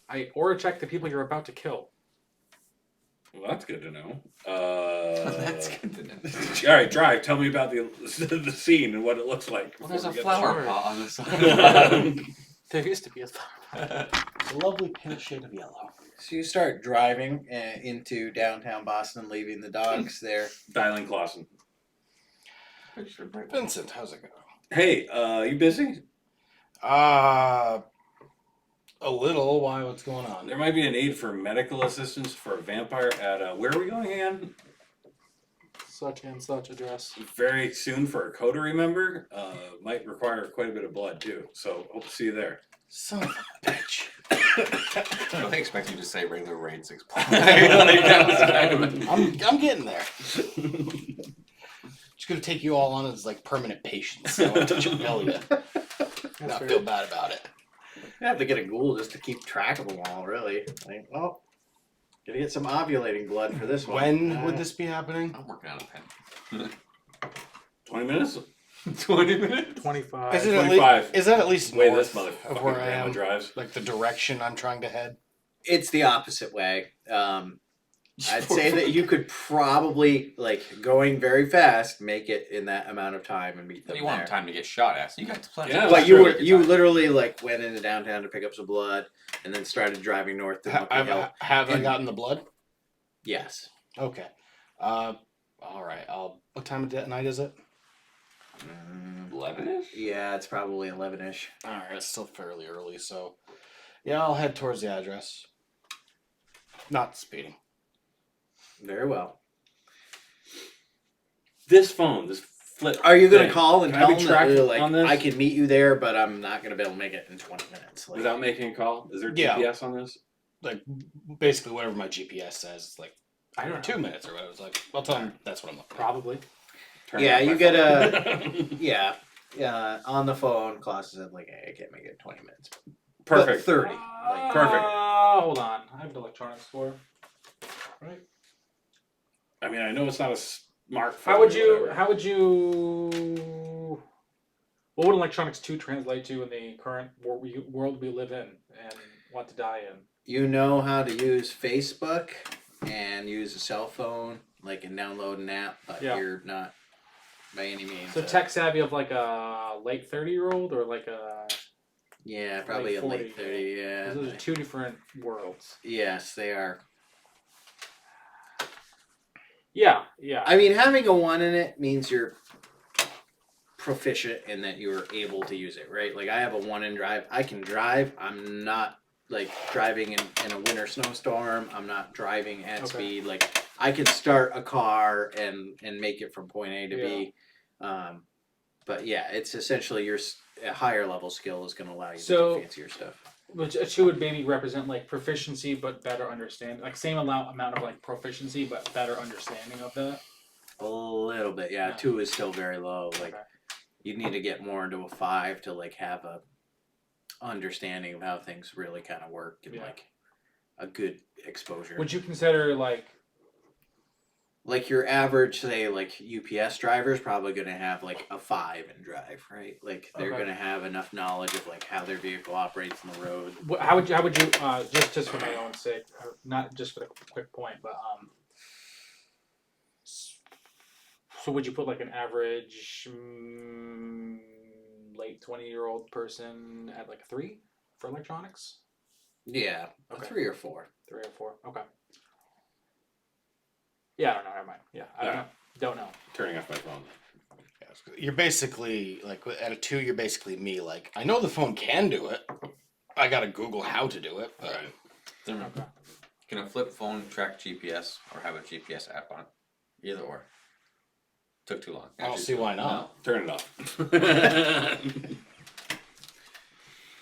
C: I aura checked the people you're about to kill.
F: Well, that's good to know.
E: That's good to know.
F: All right, drive. Tell me about the scene and what it looks like.
E: Well, there's a
F: before we
E: flower
C: started.
E: pot on the side.
C: There used to be a
A: A lovely pale shade of yellow. So you start driving into downtown Boston, leaving the dogs there.
F: Dialing Clausen.
E: Picture of
B: Vincent, how's it going?
F: Hey, you busy?
B: A little. Why? What's going on?
F: There might be a need for medical assistance for a vampire at where are we going again?
C: such and such address.
F: Very soon for a coterie member. Might require quite a bit of blood too. So hope to see you there.
B: Son of a bitch.
E: I don't expect you to say regular rain 6 points.
B: I'm getting there. Just gonna take you all on as like permanent patients. I want to touch your belly to not
C: fair.
B: feel bad about it.
A: You have to get a ghoul just to keep track of them all, really. Like, well, gotta get some ovulating blood for this one.
B: When would this be happening?
E: I'm working on a pen.
F: 20 minutes? 20 minutes?
C: 25.
B: Is it at
F: 25.
B: least? Is that at least
F: Way
B: north
F: this motherfucking
B: of where I
F: grandma
B: am?
F: drives.
B: Like the direction I'm trying to head.
A: It's the opposite way. I'd say that you could probably, like, going very fast, make it in that amount of time and meet them
E: You want
A: there.
E: time to get shot at, so you got plenty.
F: Yeah,
E: of
A: But
F: that's
A: you
F: true.
A: were you literally like went into downtown to pick up some blood, and then started driving north to Monkey Hill.
B: Have I
A: And-
B: gotten the blood?
A: Yes.
B: Okay. All right. What time of night is it?
F: 11ish?
A: Yeah, it's probably 11ish.
B: All right, it's still fairly early, so yeah, I'll head towards the address. Not speeding.
A: Very well.
F: This phone, this flip.
A: Are you gonna
F: thing,
A: call and
F: can I
A: tell
F: be
A: them that
F: tracking
A: you're like,
F: on this?
A: I can meet you there, but I'm not gonna be able to make it in 20 minutes? Like,
F: Without making a call? Is there
B: Yeah.
F: GPS on this?
B: Like basically whatever my GPS says, it's like
C: I don't know.
B: 2 minutes or whatever. It's like, I'll tell them that's what I'm looking for.
C: Probably.
F: Turn
A: Yeah,
F: off
A: you
F: my
A: get
F: phone.
A: yeah, on the phone, Klaus said like, hey, I can't make it in 20 minutes. But
F: Perfect.
A: 30. Like,
F: Perfect.
C: Hold on. I have an electronics store. Right.
F: I mean, I know it's not a smartphone.
C: How would
F: or
C: you?
F: whatever.
C: How would you? What would electronics 2 translate to in the current world we live in and want to die in?
A: you know how to use Facebook and use a cell phone, like, and download an app, but
C: Yeah.
A: you're not by any means.
C: So tech savvy of like a late 30-year-old or like a.
A: Yeah, probably
C: late
A: a
C: 40,
A: late 30. Yeah.
C: Those are 2 different worlds.
A: Yes, they are.
C: Yeah. Yeah.
A: I mean, having a 1 in it means you're proficient in that you're able to use it, right? Like, I have a 1 in drive. I can drive. I'm not like driving in a winter snowstorm. I'm not driving at
C: Okay.
A: speed. Like, I can start a car and make it from point A to B. But yeah, it's essentially a higher level skill is going to allow you to
C: So-
A: do fancier stuff.
C: Which a 2 would maybe represent like proficiency but better understanding, like same amount of like proficiency but better understanding of that.
A: A little bit, yeah.
C: Yeah.
A: 2 is still very low. Like,
C: Okay.
A: you need to get more into a 5 to like have a understanding of how things really kind of work and
C: Yeah.
A: like a good exposure.
C: Would you consider like
A: Like your average, say, like UPS driver is probably going to have like a 5 in drive, right? Like they're
C: Okay.
A: going to have enough knowledge of like how their vehicle operates on the road.
C: how would you just for my own sake, not just for the quick point, but so would you put like an average late 20-year-old person at like a 3 for electronics?
A: Yeah, a
C: Okay.
A: 3 or 4.
C: 3 or 4. Okay. Yeah, I don't know. Never mind. Yeah, I don't
F: Yeah.
C: know. Don't know.
F: Turning off my phone.
B: You're basically like at a 2. You're basically me. Like I know the phone can do it. I gotta Google how to do it. But
F: Right.
C: Okay.
E: Can a flip phone track GPS or have a GPS app on it? Either or. Took too long.
B: I don't see why not.
F: Turn it off.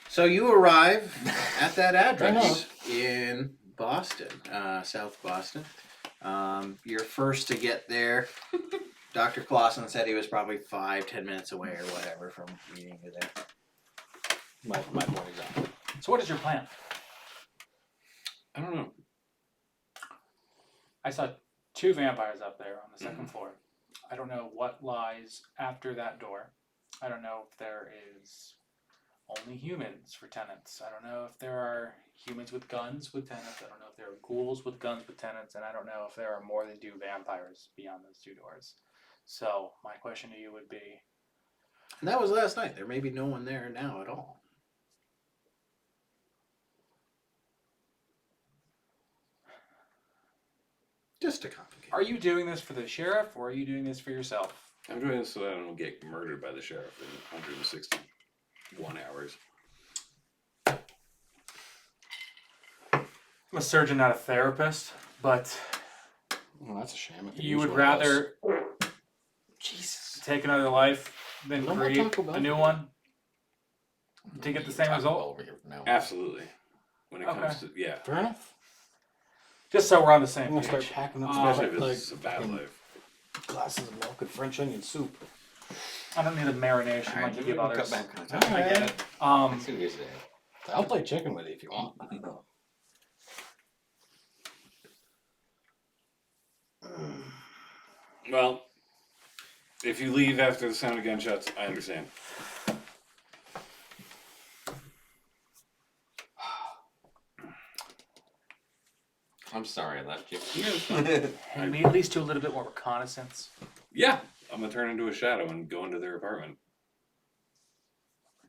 A: So you arrive at that address
B: enough.
A: in Boston, South Boston. You're first to get there. Dr. Clausen said he was probably 5-10 minutes away or whatever from meeting you there.
B: My point exactly.
C: So what is your plan?
F: I don't know.
C: I saw 2 vampires up there on the 2nd floor. I don't know what lies after that door. I don't know if there is only humans for tenants. I don't know if there are humans with guns with tenants. I don't know if there are ghouls with guns with tenants. And I don't know if there are more than 2 vampires beyond those 2 doors. So my question to you would be,
A: And that was last night. There may be no one there now at all. Just to complicate.
C: are you doing this for the sheriff or are you doing this for yourself?
F: I'm doing this so that I don't get murdered by the sheriff in 161 hours.
C: I'm a surgeon, not a therapist, but
B: Well, that's a shame. I could
C: you
B: use
C: would
B: one of those.
C: rather take another life than
B: No more
C: create
B: Taco Bell.
C: a new one to get the same
E: Taco
C: result?
E: Bell over here from now on.
F: Absolutely. When it
C: Okay.
F: comes to, yeah.
B: Fair enough.
C: Just so we're on the
B: I'm
C: same
B: gonna start
C: page.
B: packing up
F: Especially if
B: like
F: it's a bad life.
B: glasses of milk and French onion soup.
C: I don't need a marination
E: Alright,
C: like you
E: maybe
C: give
E: we can
C: others.
E: cut back on time.
C: I get
B: Alright.
C: it.
E: Let's see what you're saying.
B: I'll play chicken with you if you want.
F: Well, If you leave after the sound of gunshots, I understand.
E: I'm sorry I left you.
C: And we at least do a little bit more reconnaissance.
F: Yeah, I'm gonna turn into a shadow and go into their apartment.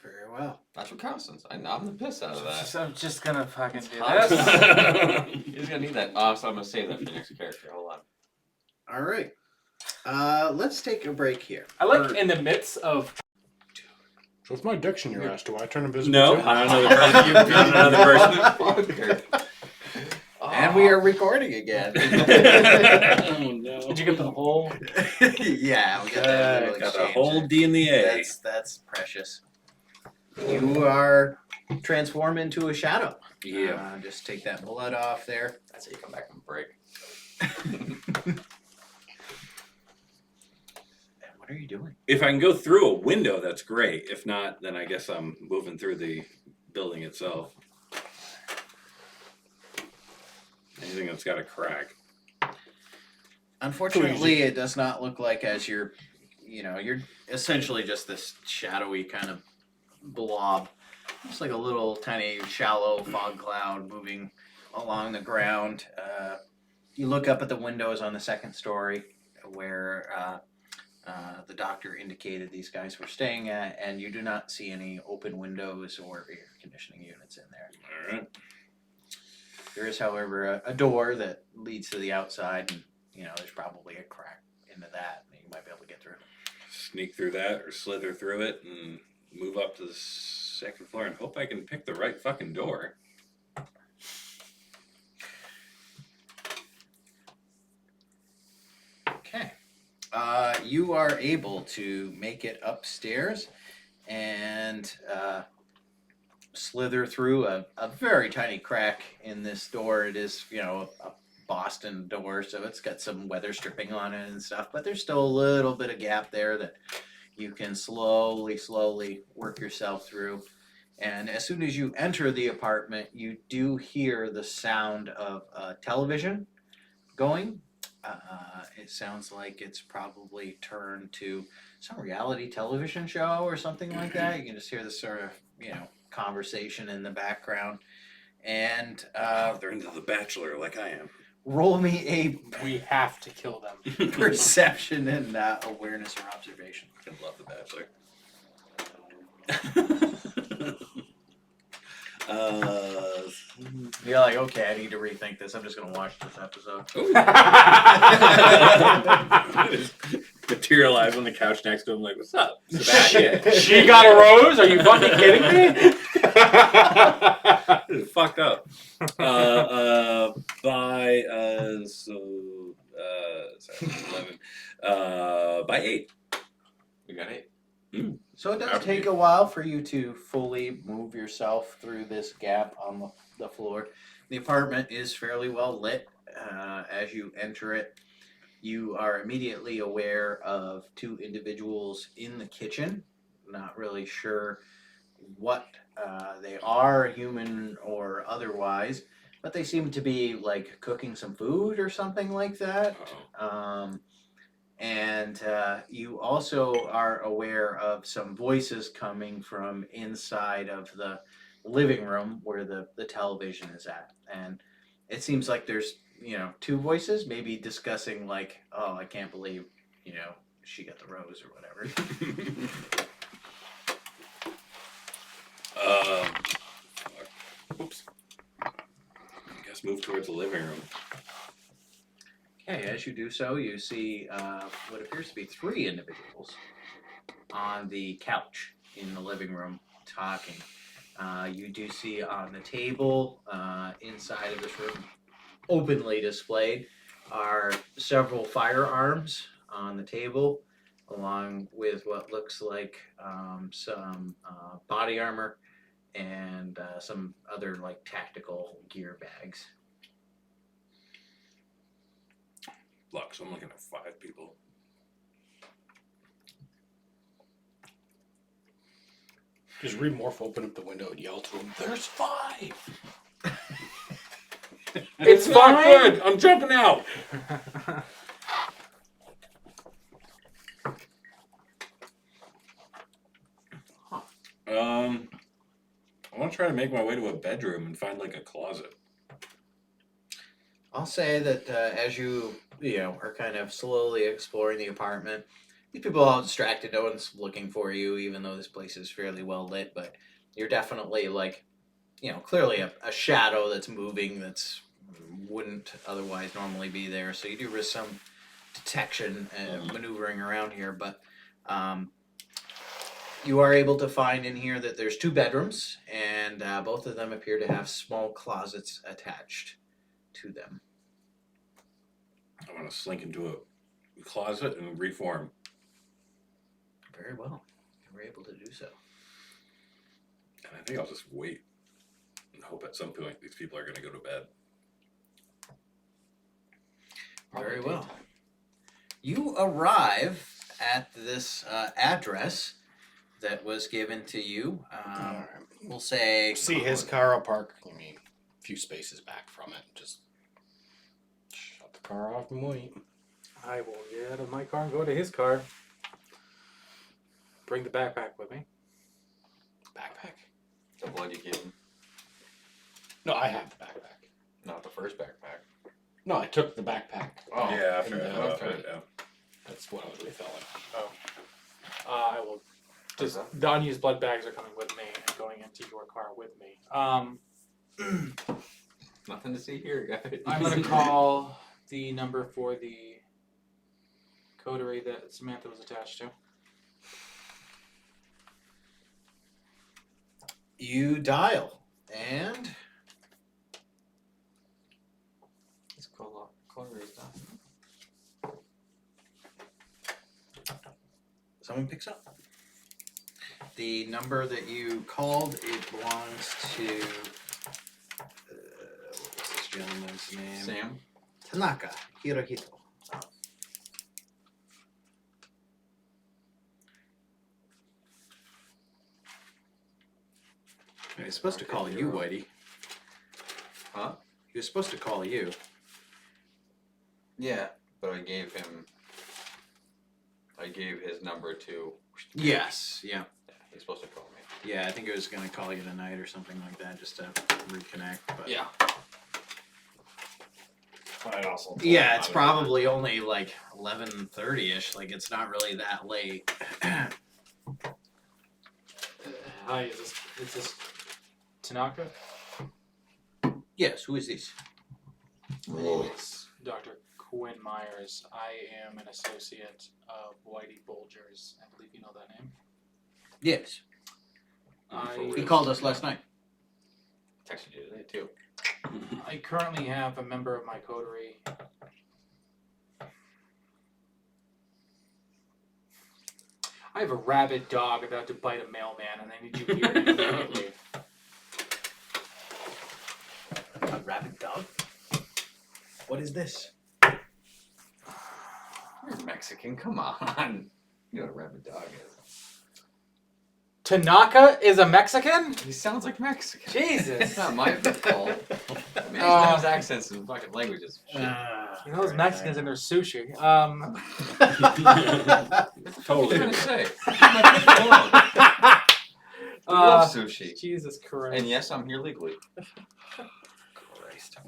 A: Very well.
E: That's reconnaissance. I'm the piss out of that.
C: So I'm just gonna fucking do
E: Huh?
C: this.
E: He's gonna need that. Oh, so I'm gonna save that for the next character. Hold on.
A: All right. Let's take a break here.
C: I like in the midst of.
B: So if my dick's in your ass, do I turn invisible
F: No,
B: too?
F: not another person. Not another person.
A: And we are recording again.
F: Oh no.
C: Did you get the whole?
A: Yeah, we got that little
F: Got the
A: exchange
F: whole
A: there.
F: D in the A.
A: That's precious. You are transformed into a shadow.
F: Yeah.
A: Just take that blood off there.
E: That's how you come back from break.
A: And what are you doing?
F: If I can go through a window, that's great. If not, then I guess I'm moving through the building itself. Anything that's got a crack.
A: Unfortunately, it does not look like as you're essentially just this shadowy kind of blob. It's like a little tiny shallow fog cloud moving along the ground. You look up at the windows on the second story where the doctor indicated these guys were staying at, and you do not see any open windows or air conditioning units in there.
F: All right.
A: There is, however, a door that leads to the outside, and there's probably a crack into that, and you might be able to get through.
F: Sneak through that or slither through it and move up to the second floor and hope I can pick the right fucking door.
A: Okay. You are able to make it upstairs and slither through a very tiny crack in this door. It is, a Boston door, so it's got some weather stripping on it and stuff, but there's still a little bit of gap there that you can slowly work yourself through. And as soon as you enter the apartment, you do hear the sound of television going. It sounds like it's probably turned to some reality television show or something like that. You can just hear this sort of, conversation in the background. And
F: They're into The Bachelor like I am.
A: roll me
C: We have to kill them.
A: a perception and awareness or observation.
F: I love The Bachelor.
A: You're like, okay, I need to rethink this. I'm just gonna watch this episode.
F: Materialize on the couch next to him, like, what's up? Sebastian.
C: She got a rose? Are you fucking kidding me?
F: This is fucked up. Sorry, 11. By 8.
E: We got 8.
A: So it does take a while for you to fully move yourself through this gap on the floor. The apartment is fairly well lit. As you enter it, you are immediately aware of 2 individuals in the kitchen. Not really sure what they are, human or otherwise, but they seem to be like cooking some food or something like that. And you also are aware of some voices coming from inside of the living room where the television is at. And it seems like there's, 2 voices maybe discussing like, oh, I can't believe, she got the rose or whatever.
F: Oops. I guess move towards the living room.
A: Okay, as you do so, you see what appears to be 3 individuals on the couch in the living room talking. You do see on the table inside of this room, openly displayed, are several firearms on the table, along with what looks like some body armor and some other like tactical gear bags.
F: Look, so I'm looking at 5 people.
B: Does Remorph open up the window and yell to him, "There's 5!"
C: It's
F: not
C: fine.
F: good. I'm jumping out. I want to try to make my way to a bedroom and find like a closet.
A: I'll say that as you are kind of slowly exploring the apartment, these people are all distracted. No one's looking for you, even though this place is fairly well lit. But you're definitely like, clearly a shadow that's moving that's wouldn't otherwise normally be there. So you do risk some detection and maneuvering around here. But you are able to find in here that there's 2 bedrooms, and both of them appear to have small closets attached to them.
F: I want to slink into a closet and reform.
A: Very well. You were able to do so.
F: And I think I'll just wait and hope at some point these people are going to go to bed.
A: Very
B: Probably
A: well.
B: daytime.
A: You arrive at this address that was given to you.
B: Alright.
A: We'll say.
B: See his car, I'll park, a few spaces back from it. Just shut the car off and wait.
C: I will get out of my car and go to his car. Bring the backpack with me.
B: Backpack?
E: The one you gave him,
B: No, I have the backpack.
E: not the first backpack.
B: No, I took the backpack.
E: Oh,
F: Yeah, after
B: and,
F: I got off
E: okay.
F: it, yeah.
B: That's what I was refilling.
C: I will just the unused blood bags are coming with me and going into your car with me.
E: Nothing to see here, guys.
C: I'm gonna call the number for the coterie that Samantha was attached to.
A: You dial, and
E: Let's call Clary's done.
A: someone picks up. The number that you called, it belongs to. What's this gentleman's name?
E: Sam.
A: Tanaka Hirohito. He was supposed to call you, Whitey.
E: Huh?
A: He was supposed to call you.
E: Yeah, but I gave his number to.
A: Yes, yeah.
E: Yeah, he's supposed to call me.
A: Yeah, I think it was going to call you tonight or something like that just to reconnect. But
E: Yeah.
B: I'd also
A: yeah, it's probably only like 11:30ish. Like it's not really that late.
C: Hi, is this Tanaka?
A: Yes, who is this?
C: My name is Dr. Quinn Myers. I am an associate of Whitey Bulgers. I believe you know that name.
A: Yes,
C: I
A: he called us last night.
E: Texted you today too.
C: I currently have a member of my coterie. I have a rabid dog about to bite a mailman, and I need you here immediately.
A: A rabid dog? What is this?
E: You're Mexican. Come on. You know what a rabid dog is.
C: Tanaka is a Mexican?
E: He sounds like Mexican.
C: Jesus.
E: It's not my fault. Maybe his accents and fucking languages. Shit.
C: You know those Mexicans and their sushi.
E: What are you
F: Totally.
E: trying to say? I love sushi.
C: Jesus Christ.
E: And yes, I'm here legally.
A: Christ.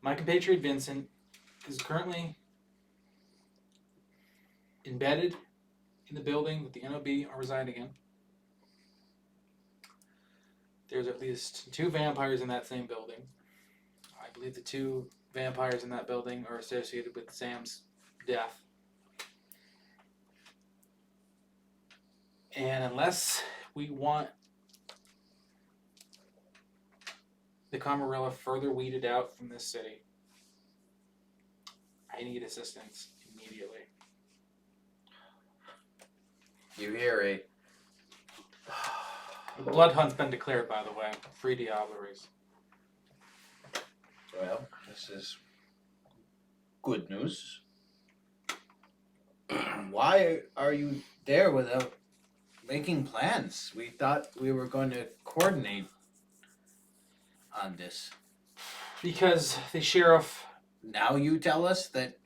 C: My compatriot Vincent is currently embedded in the building that the NOB are residing in. There's at least 2 vampires in that same building. I believe the 2 vampires in that building are associated with Sam's death. And unless we want the Camarilla further weeded out from this city, I need assistance immediately.
A: You hear a.
C: The blood hunt's been declared, by the way. Free Diableries.
A: Well, this is good news. Why are you there without making plans? We thought we were going to coordinate on this.
C: Because the sheriff,
A: Now you tell us that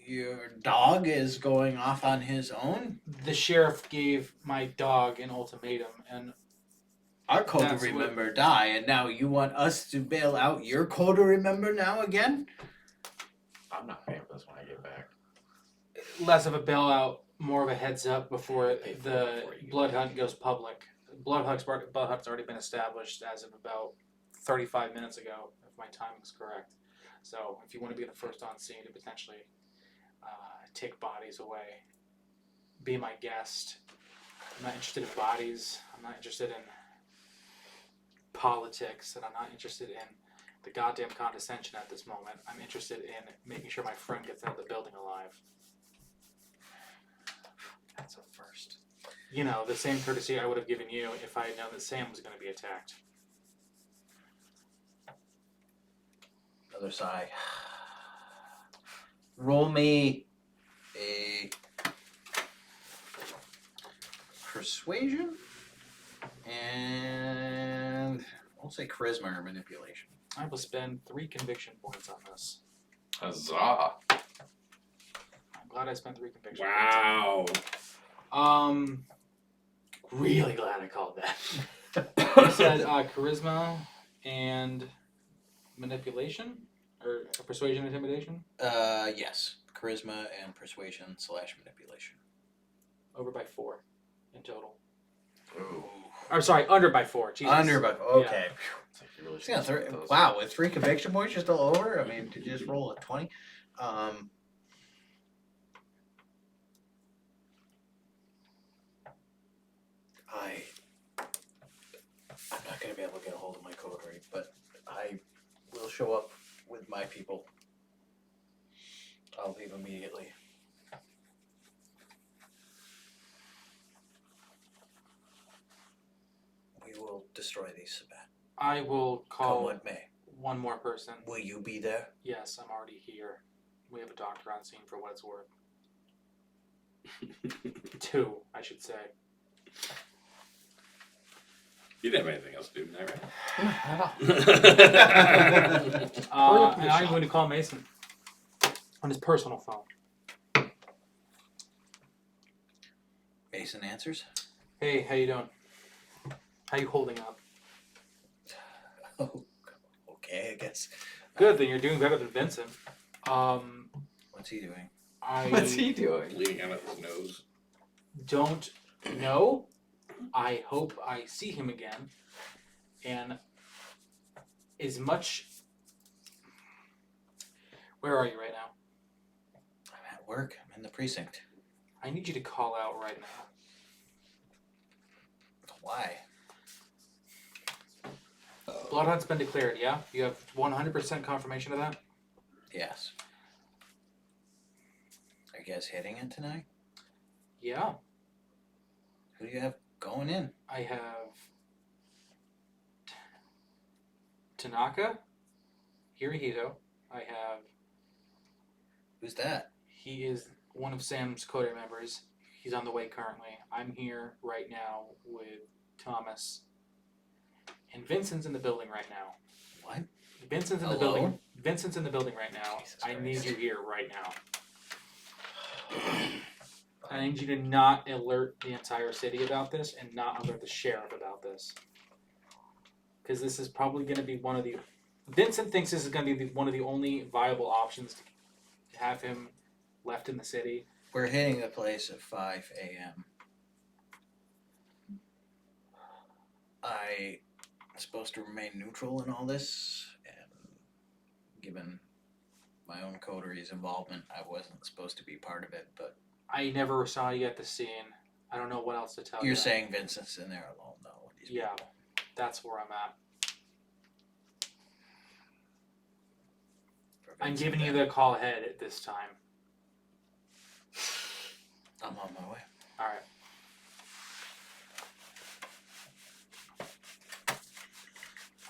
A: your dog is going off on his own?
C: The sheriff gave my dog an ultimatum, and
A: Our coda
C: That's what-
A: remember die, and now you want us to bail out your coda remember now again?
G: I'm not paying for this when I get back.
C: less of a bailout, more of a heads up before
G: Pay for it
C: the
G: before you
C: blood hunt goes public. Blood hunt's already been established as of about 35 minutes ago, if my timing's correct. So if you want to be the first on scene to potentially take bodies away, be my guest. I'm not interested in bodies. I'm not interested in politics, and I'm not interested in the goddamn condescension at this moment. I'm interested in making sure my friend gets out of the building alive.
A: That's a first.
C: You know, the same courtesy I would have given you if I had known that Sam was going to be attacked.
A: Other sigh. Roll me a persuasion and I'll say charisma or manipulation.
C: I will spend 3 conviction points on this.
G: Huzzah!
C: I'm glad I spent 3 conviction
F: Wow.
C: points. Really glad I called that. You said charisma and manipulation? Or persuasion and intimidation?
A: Yes. Charisma and persuasion / manipulation.
C: Over by 4 in total.
G: Ooh.
C: I'm sorry, under by 4. Jesus.
A: Under, but okay.
G: It's like you really
A: Yeah,
G: should get those.
A: wow, with 3 conviction points, you're still over. I mean, to just roll a 20. I'm not gonna be able to get a hold of my coterie, but I will show up with my people. I'll leave immediately. We will destroy these, Sabat.
C: I will
A: Come
C: call
A: what may.
C: one more person.
A: Will you be there?
C: Yes, I'm already here. We have a doctor on scene for what it's worth. 2, I should say.
F: You didn't have anything else to do tonight, right?
C: And I'm going to call Mason on his personal phone.
A: Mason answers.
C: Hey, how you doing? How you holding up?
A: Oh, okay, I guess.
C: Good, then you're doing better than Vincent.
A: What's he doing?
C: I
G: What's he doing?
F: Bleeding out of his nose.
C: don't know. I hope I see him again. And as much... Where are you right now?
A: I'm at work. I'm in the precinct.
C: I need you to call out right now.
A: Why?
C: Blood hunt's been declared, yeah? You have 100% confirmation of that?
A: Yes. Are you guys hitting it tonight?
C: Yeah.
A: Who do you have going in?
C: I have Tanaka, Hirohito. I have...
A: Who's that?
C: He is one of Sam's Coda members. He's on the way currently. I'm here right now with Thomas. And Vincent's in the building right now.
A: What?
C: Vincent's in the
A: Alone?
C: building. Vincent's in the building right now.
A: Jesus
C: I need
A: Christ.
C: you here right now. I need you to not alert the entire city about this and not alert the sheriff about this. Because this is probably going to be one of the... Vincent thinks this is going to be one of the only viable options to have him left in the city.
A: We're hitting the place at 5 a.m. I'm supposed to remain neutral in all this, and given my own coterie's involvement, I wasn't supposed to be part of it, but
C: I never saw you at the scene. I don't know what else to tell you.
A: you're saying Vincent's in there alone, though. with these
C: Yeah,
A: people.
C: that's where I'm at.
A: For
C: I'm
A: Vincent,
C: giving you
A: then.
C: the call ahead at this time.
A: I'm on my way.
C: All right.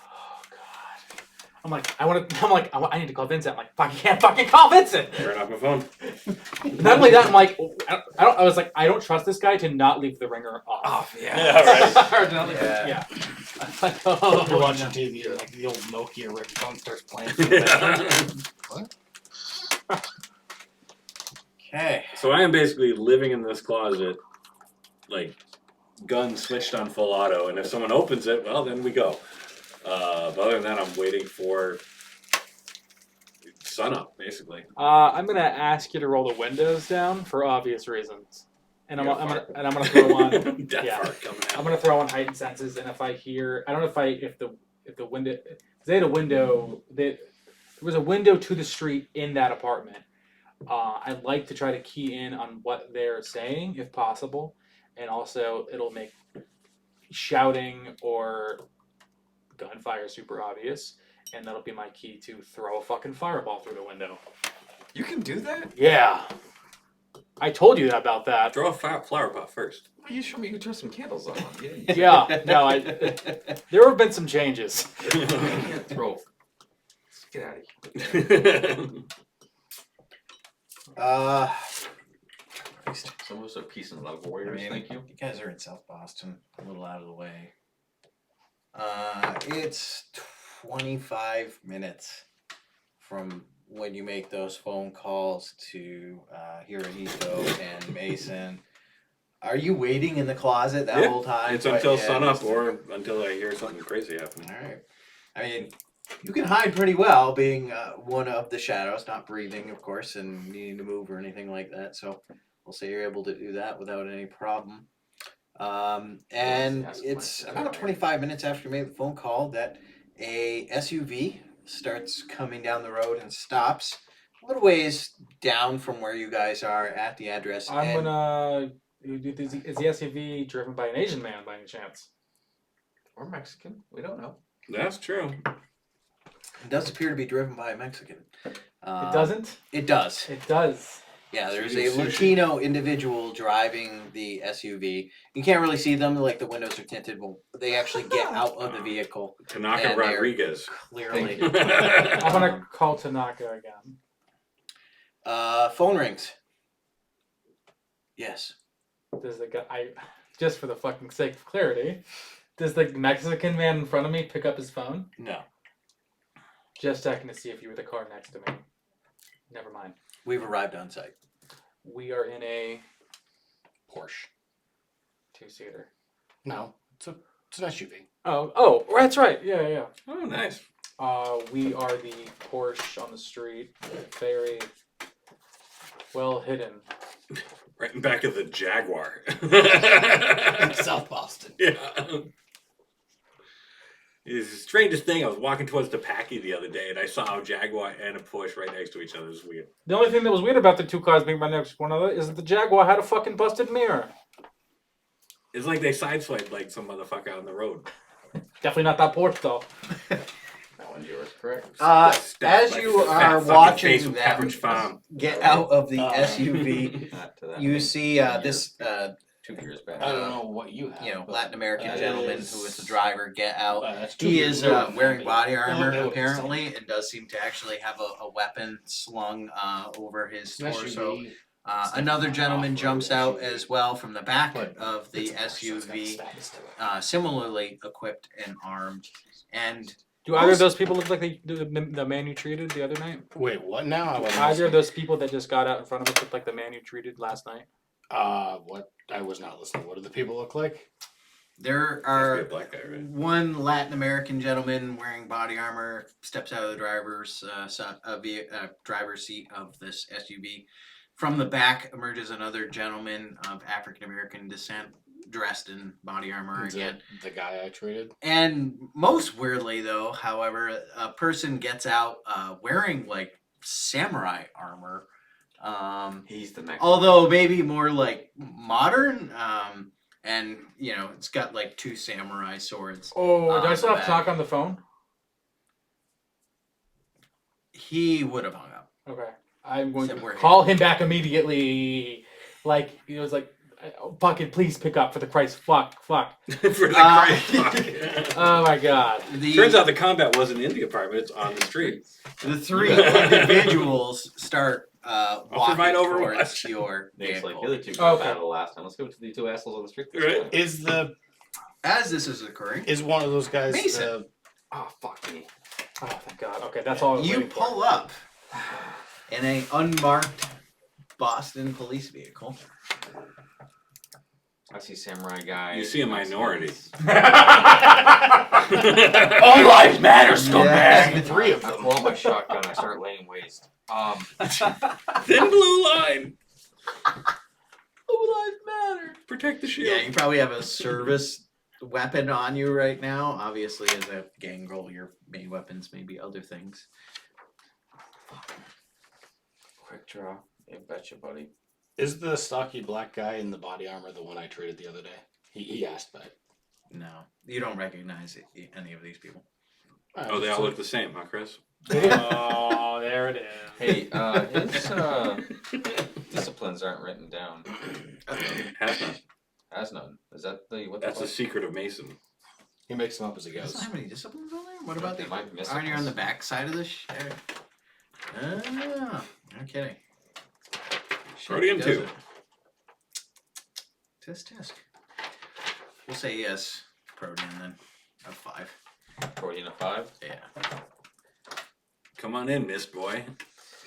C: Oh God. I need to call Vincent. I'm like, fuck, you can't fucking call Vincent.
F: Turn off my phone.
C: Not only that, I'm like, I don't trust this guy to not leave the ringer off.
F: Yeah, right.
C: Or to not leave the- yeah. I was like, oh,
B: You're watching
C: no.
B: TV, and, like the old Nokia ringtone starts playing.
F: Yeah.
B: What?
A: Okay.
F: So I am basically living in this closet, like gun switched on full auto, and if someone opens it, well, then we go. But other than that, I'm waiting for sunup, basically.
C: I'm gonna ask you to roll the windows down for obvious reasons, and I'm
E: You're
C: gonna
E: fart.
C: and I'm gonna throw on.
F: Death
C: yeah.
F: fart coming out.
C: I'm gonna throw on heightened senses, and if I hear, I don't know if the window, they had a window that there was a window to the street in that apartment. I'd like to try to key in on what they're saying, if possible, and also it'll make shouting or gunfire super obvious, and that'll be my key to throw a fucking fireball through the window.
G: You can do that?
C: Yeah, I told you about that.
F: Throw a flower pot first.
G: Well, you showed me you could turn some candles on.
C: Yeah, no, there have been some changes.
G: You can't throw. Let's get out of here.
E: Some of us are peace and love
A: I
E: warriors.
A: mean,
E: Thank you.
A: You guys are in South Boston, a little out of the way. It's 25 minutes from when you make those phone calls to Hirohito and Mason. Are you waiting in the closet that
F: Yeah,
A: whole time?
F: It's until
A: Yeah,
F: sunup
A: just-
F: or until I hear something crazy happen.
A: All right. I mean, you can hide pretty well, being one of the shadows, not breathing, of course, and needing to move or anything like that. So we'll say you're able to do that without any problem. And
E: Ask
A: it's
E: my-
A: about 25 minutes after you made the phone call that a SUV starts coming down the road and stops a little ways down from where you guys are at the address.
C: I'm
A: and
C: gonna. Is the SUV driven by an Asian man by any chance?
E: Or Mexican. We don't know.
F: That's true.
A: it does appear to be driven by a Mexican.
C: It doesn't.
A: It does.
C: It does.
A: Yeah, there's
F: Sushi.
A: a Latino individual driving the SUV. You can't really see them, like the windows are tinted. Well, they actually get out of the vehicle
F: Tanaka
A: And they're-
F: Rodriguez.
A: clearly.
C: I'm gonna call Tanaka again.
A: Phone rings. Yes.
C: Does the guy? Just for the fucking sake of clarity, does the Mexican man in front of me pick up his phone?
A: No.
C: Just checking to see if you were the car next to me. Never mind.
A: We've arrived on site.
C: We are in a
B: Porsche.
C: two-seater.
B: No, it's an SUV.
C: Oh, that's right. Yeah, yeah.
F: Oh, nice.
C: We are the Porsche on the street. Very well hidden.
F: Right in back of the Jaguar.
B: In South Boston.
F: Yeah. It's the strangest thing. I was walking towards the Packy the other day, and I saw a Jaguar and a Porsche right next to each other. It was weird.
C: The only thing that was weird about the two cars being right next to one another is that the Jaguar had a fucking busted mirror.
F: It's like they sideswiped like some motherfucker on the road.
C: Definitely not that Porsche though.
E: That one's yours, correct?
A: As
F: Like
A: you
F: fat
A: are
F: fucking face
A: watching
F: with
A: them
F: Pepperidge Farm.
A: get out of the SUV,
E: Not to that
A: you
E: one.
A: see this
E: 2 years back.
B: I don't know what you have.
A: you know
B: but
A: Latin American
B: that
A: gentleman
B: is-
A: who is the driver get out.
B: That's 2
A: He
B: years
A: is
B: ago.
A: wearing body armor
B: No,
A: apparently, and does seem to actually have a weapon slung over his
B: it's an
A: torso.
B: SUV.
A: Another gentleman
B: Off-road
A: jumps out
B: SUV.
A: as well from the back
B: But
A: of the
B: It's a Porsche, so it's got
A: SUV,
B: status to it.
A: similarly equipped and armed. And
C: Do either of those people look like the man you treated the other night?
B: Wait, what now? I wasn't
C: Either
B: listening.
C: of those people that just got out in front of us look like the man you treated last night?
B: What? I was not listening. What do the people look like?
A: there
F: Must be
A: are
F: a black guy, right?
A: one Latin American gentleman wearing body armor steps out of the driver's driver's seat of this SUV. From the back emerges another gentleman of African American descent, dressed in body armor
B: Is
A: again.
B: it the guy I treated?
A: And most weirdly, though, however, a person gets out wearing like samurai armor.
E: He's the Mexican.
A: Although maybe more like modern. And you know, it's got like 2 samurai swords.
C: Oh, do I still have
A: back.
C: to talk on the phone?
A: He would have hung up.
C: Okay. I'm going to
A: Somewhere
C: call him back immediately. Like, he was like, fucking please pick up for the Christ. Fuck.
F: For the
A: Uh,
F: great fuck.
C: Oh my god.
F: Turns out the combat wasn't in the apartment; it's on the street.
A: the 3 individuals start walking
F: provide
A: towards
F: Overwatch.
A: your
E: Nate's like,
A: vehicle.
E: the other two got
C: Okay.
E: battle last time. Let's go to the 2 assholes on the street this
F: Right.
E: time.
A: As this is occurring,
B: Is one of those guys?
A: Mason.
E: Oh, fuck me.
C: Oh, thank god. Okay, that's all I was
A: you
C: waiting for.
A: pull up in a unmarked Boston police vehicle.
E: I see samurai guys.
F: You see a minority.
G: All lives matter,
A: Yeah.
B: The three of
E: I
B: them.
E: pull out my shotgun. I start laying waste.
F: Thin blue line.
G: All lives matter.
F: Protect the shield.
A: Yeah, you probably have a service weapon on you right now. Obviously, as a gangrel, your main weapons may be other things.
E: Quick draw. You betcha, buddy.
B: Is the stocky black guy in the body armor the one I traded the other day? He asked that.
A: No, you don't recognize any of these people.
F: Oh, they all look the same, huh, Chris?
C: Oh, there it is.
E: Hey, his disciplines aren't written down.
F: Has none.
E: Has none. Is that the what?
F: That's
E: the
F: the secret of Mason.
B: He makes them up as he
A: He doesn't
B: goes.
A: have any disciplines on there? What about
E: They
A: the...
E: might be missing
A: Aren't you on the
E: this.
A: back side of the Oh, no kidding. Shit,
F: Protean
A: he
F: 2.
A: does it. Tisk. We'll say yes, Protean then. Of 5.
E: Protein of 5.
A: Yeah.
F: Come on in, Mist Boy.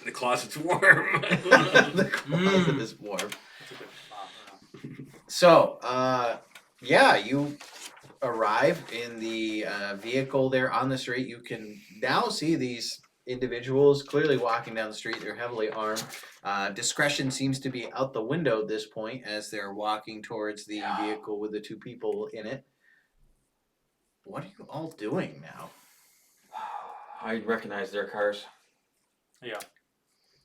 F: The closet's warm.
A: The closet is warm. So, yeah, you arrive in the vehicle there on the street. You can now see these individuals clearly walking down the street. They're heavily armed. Discretion seems to be out the window at this point as they're walking towards the vehicle with the 2 people in it. What are you all doing now?
E: I recognize their cars.
C: Yeah.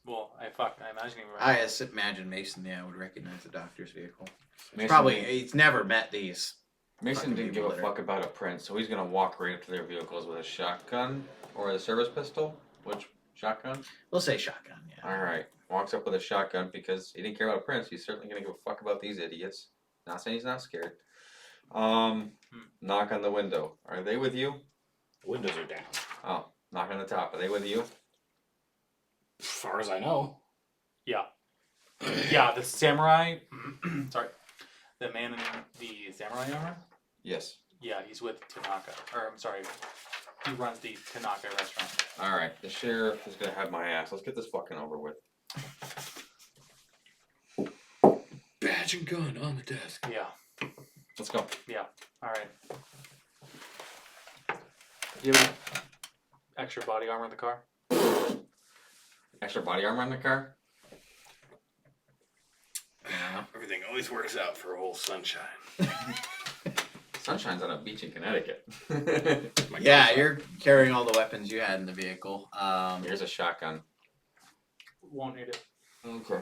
C: Well, I imagine you were.
A: I imagine Mason, would recognize the doctor's vehicle.
E: Mason,
A: Probably, he's never met these.
E: Mason
A: fucking
E: didn't give
A: people
E: a
A: that are-
E: fuck about a print, so he's gonna walk right up to their vehicles with a shotgun or a service pistol. Which shotgun?
A: We'll say shotgun, yeah.
E: All right. Walks up with a shotgun because he didn't care about prints. He's certainly gonna give a fuck about these idiots. Not saying he's not scared. Knock on the window. Are they with you?
B: Windows are down.
E: Oh, knock on the top. Are they with you?
B: As far as I know.
C: Yeah. Yeah, the samurai. Sorry. The man in the samurai armor?
E: Yes.
C: Yeah, he's with Tanaka. Or, I'm sorry. He runs the Tanaka restaurant.
E: All right. The sheriff is gonna have my ass. Let's get this fucking over with.
F: Badge and gun on the desk.
C: Yeah.
E: Let's go.
C: Alright. Do you have any extra body armor in the car?
E: Extra body armor in the car?
A: Yeah.
F: Everything always works out for old Sunshine.
E: Sunshine's on a beach in Connecticut.
A: Yeah, you're carrying all the weapons you had in the vehicle.
E: Here's a shotgun.
C: Won't need it.
E: Okay.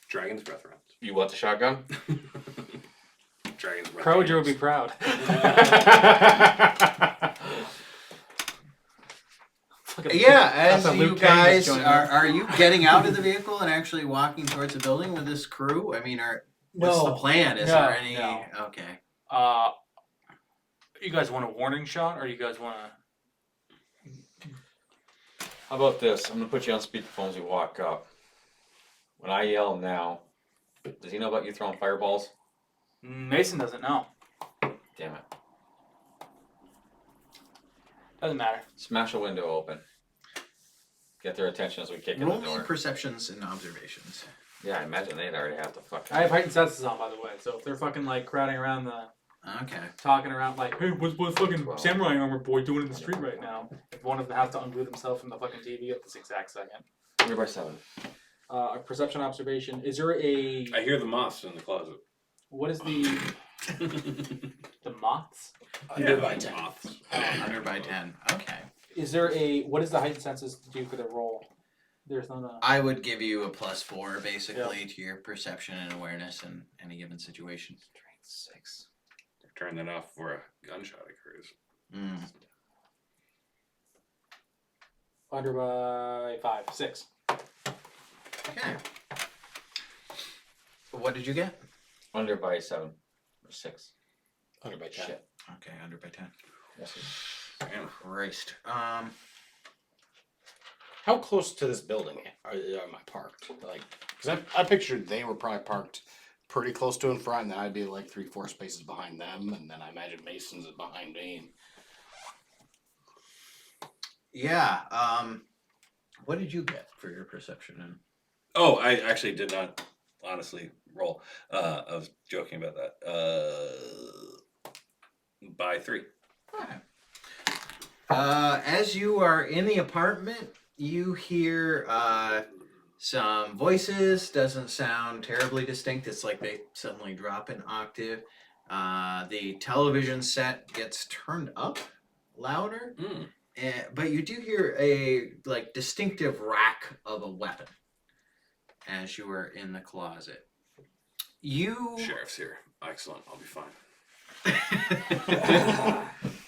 F: Dragon's breath rounds.
E: You want the shotgun?
F: Dragon's breath.
C: Croger would
F: rounds.
C: be proud.
A: Yeah, as
C: That's a
A: you
C: Luke Cage
A: guys
C: joint.
A: are you getting out of the vehicle and actually walking towards the building with this crew? I mean, what's the plan? Is there any?
C: No.
A: Okay.
C: You guys want a warning shot, or you guys want to?
E: How about this? I'm gonna put you on speakerphone as you walk up. When I yell now, does he know about you throwing fireballs?
C: Mason doesn't know.
E: Damn it.
C: Doesn't matter.
E: Smash a window open. Get their attention as we kick in
A: Roll
E: the
A: me
E: door.
A: perceptions and observations.
E: Yeah, I imagine they'd already have to fucking.
C: I have heightened senses on, by the way. So if they're fucking like crowding around
A: Okay.
C: talking around like, hey, what's fucking
E: 12.
C: samurai armor boy doing in the street right now? If one of them has to unglue themselves from the fucking TV at this exact second.
E: 3 by 7.
C: A perception observation. Is there a
F: I hear the moths in the closet.
C: what is the moths?
B: Under by 10.
F: Moths.
A: Under by 10. Okay.
C: Is there a what does the heightened senses do for the roll? There's not a
A: I would give you a +4 basically to your perception and awareness in any given situation.
E: Strength 6.
F: Turn that off before a gunshot occurs.
A: Mm.
C: under by 5, 6.
A: Okay. What did you get?
E: Under by 7 or 6.
B: Under by 10.
E: Shit.
A: Okay, under by 10.
E: Yes.
F: Damn.
A: Christ.
B: How close to this building am I parked? Like, because I pictured they were probably parked pretty close to in front, and then I'd be like 3-4 spaces behind them, and then I imagine Mason's behind me.
A: Yeah. What did you get for your perception? And
F: Oh, I actually did not honestly roll. I was joking about that. By 3.
A: As you are in the apartment, you hear some voices. Doesn't sound terribly distinct. It's like they suddenly drop an octave. The television set gets turned up louder,
F: Mm.
A: but you do hear a like distinctive rack of a weapon as you are in the closet. You
F: Sheriff's here. Excellent. I'll be fine.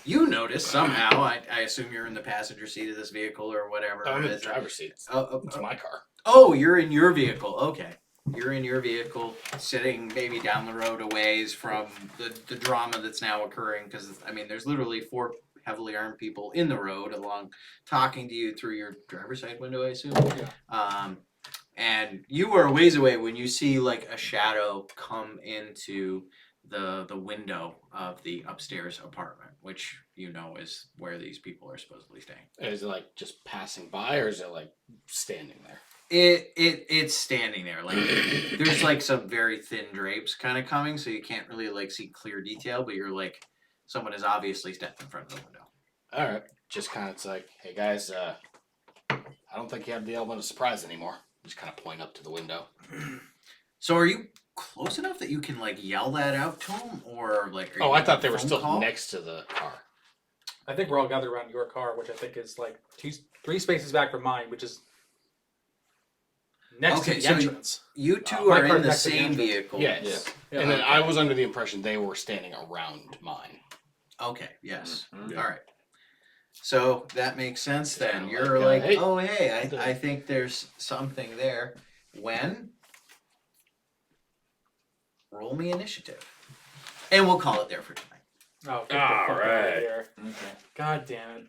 A: you notice somehow. I assume you're in the passenger seat of this vehicle or whatever.
B: I'm in the
A: Is it-
B: driver's seat.
A: Oh,
B: It's my car.
A: oh, you're in your vehicle. Okay. You're in your vehicle, sitting maybe down the road a ways from the drama that's now occurring. Because, I mean, there's literally 4 heavily armed people in the road along talking to you through your driver's side window, I assume.
C: Yeah.
A: And you are a ways away when you see like a shadow come into the window of the upstairs apartment, which you know is where these people are supposedly staying.
B: Is it like just passing by, or is it like standing there?
A: It's standing there. Like there's like some very thin drapes kind of coming, so you can't really like see clear detail, but you're like someone has obviously stepped in front of the window.
B: All right. Just kind of, it's like, hey guys, I don't think you have the element of surprise anymore. Just kind of point up to the window.
A: So are you close enough that you can like yell that out to them, or like? Are
B: Oh,
A: you
B: I
A: on
B: thought
A: a
B: they were
A: phone
B: still
A: call?
B: next to the car.
C: I think we're all gathered around your car, which I think is like 3 spaces back from mine, which is next
A: Okay,
C: to the
A: so
C: entrance.
A: You two
C: My
A: are
C: car's
A: in the
C: next to the
A: same
C: entrance.
A: vehicle.
B: Yes.
C: Yeah.
B: And then I was under the impression they were standing around mine.
A: Okay. Yes.
E: Mhm.
A: All right. So that makes sense then.
B: Kinda
A: You're
B: like,
A: like,
B: hey,
A: oh hey,
B: the-
A: I think there's something there. When? Roll me initiative, and we'll call it there for tonight.
C: Oh, get the
F: All
C: fuck out
F: right.
C: of here.
E: Okay.
C: God damn it.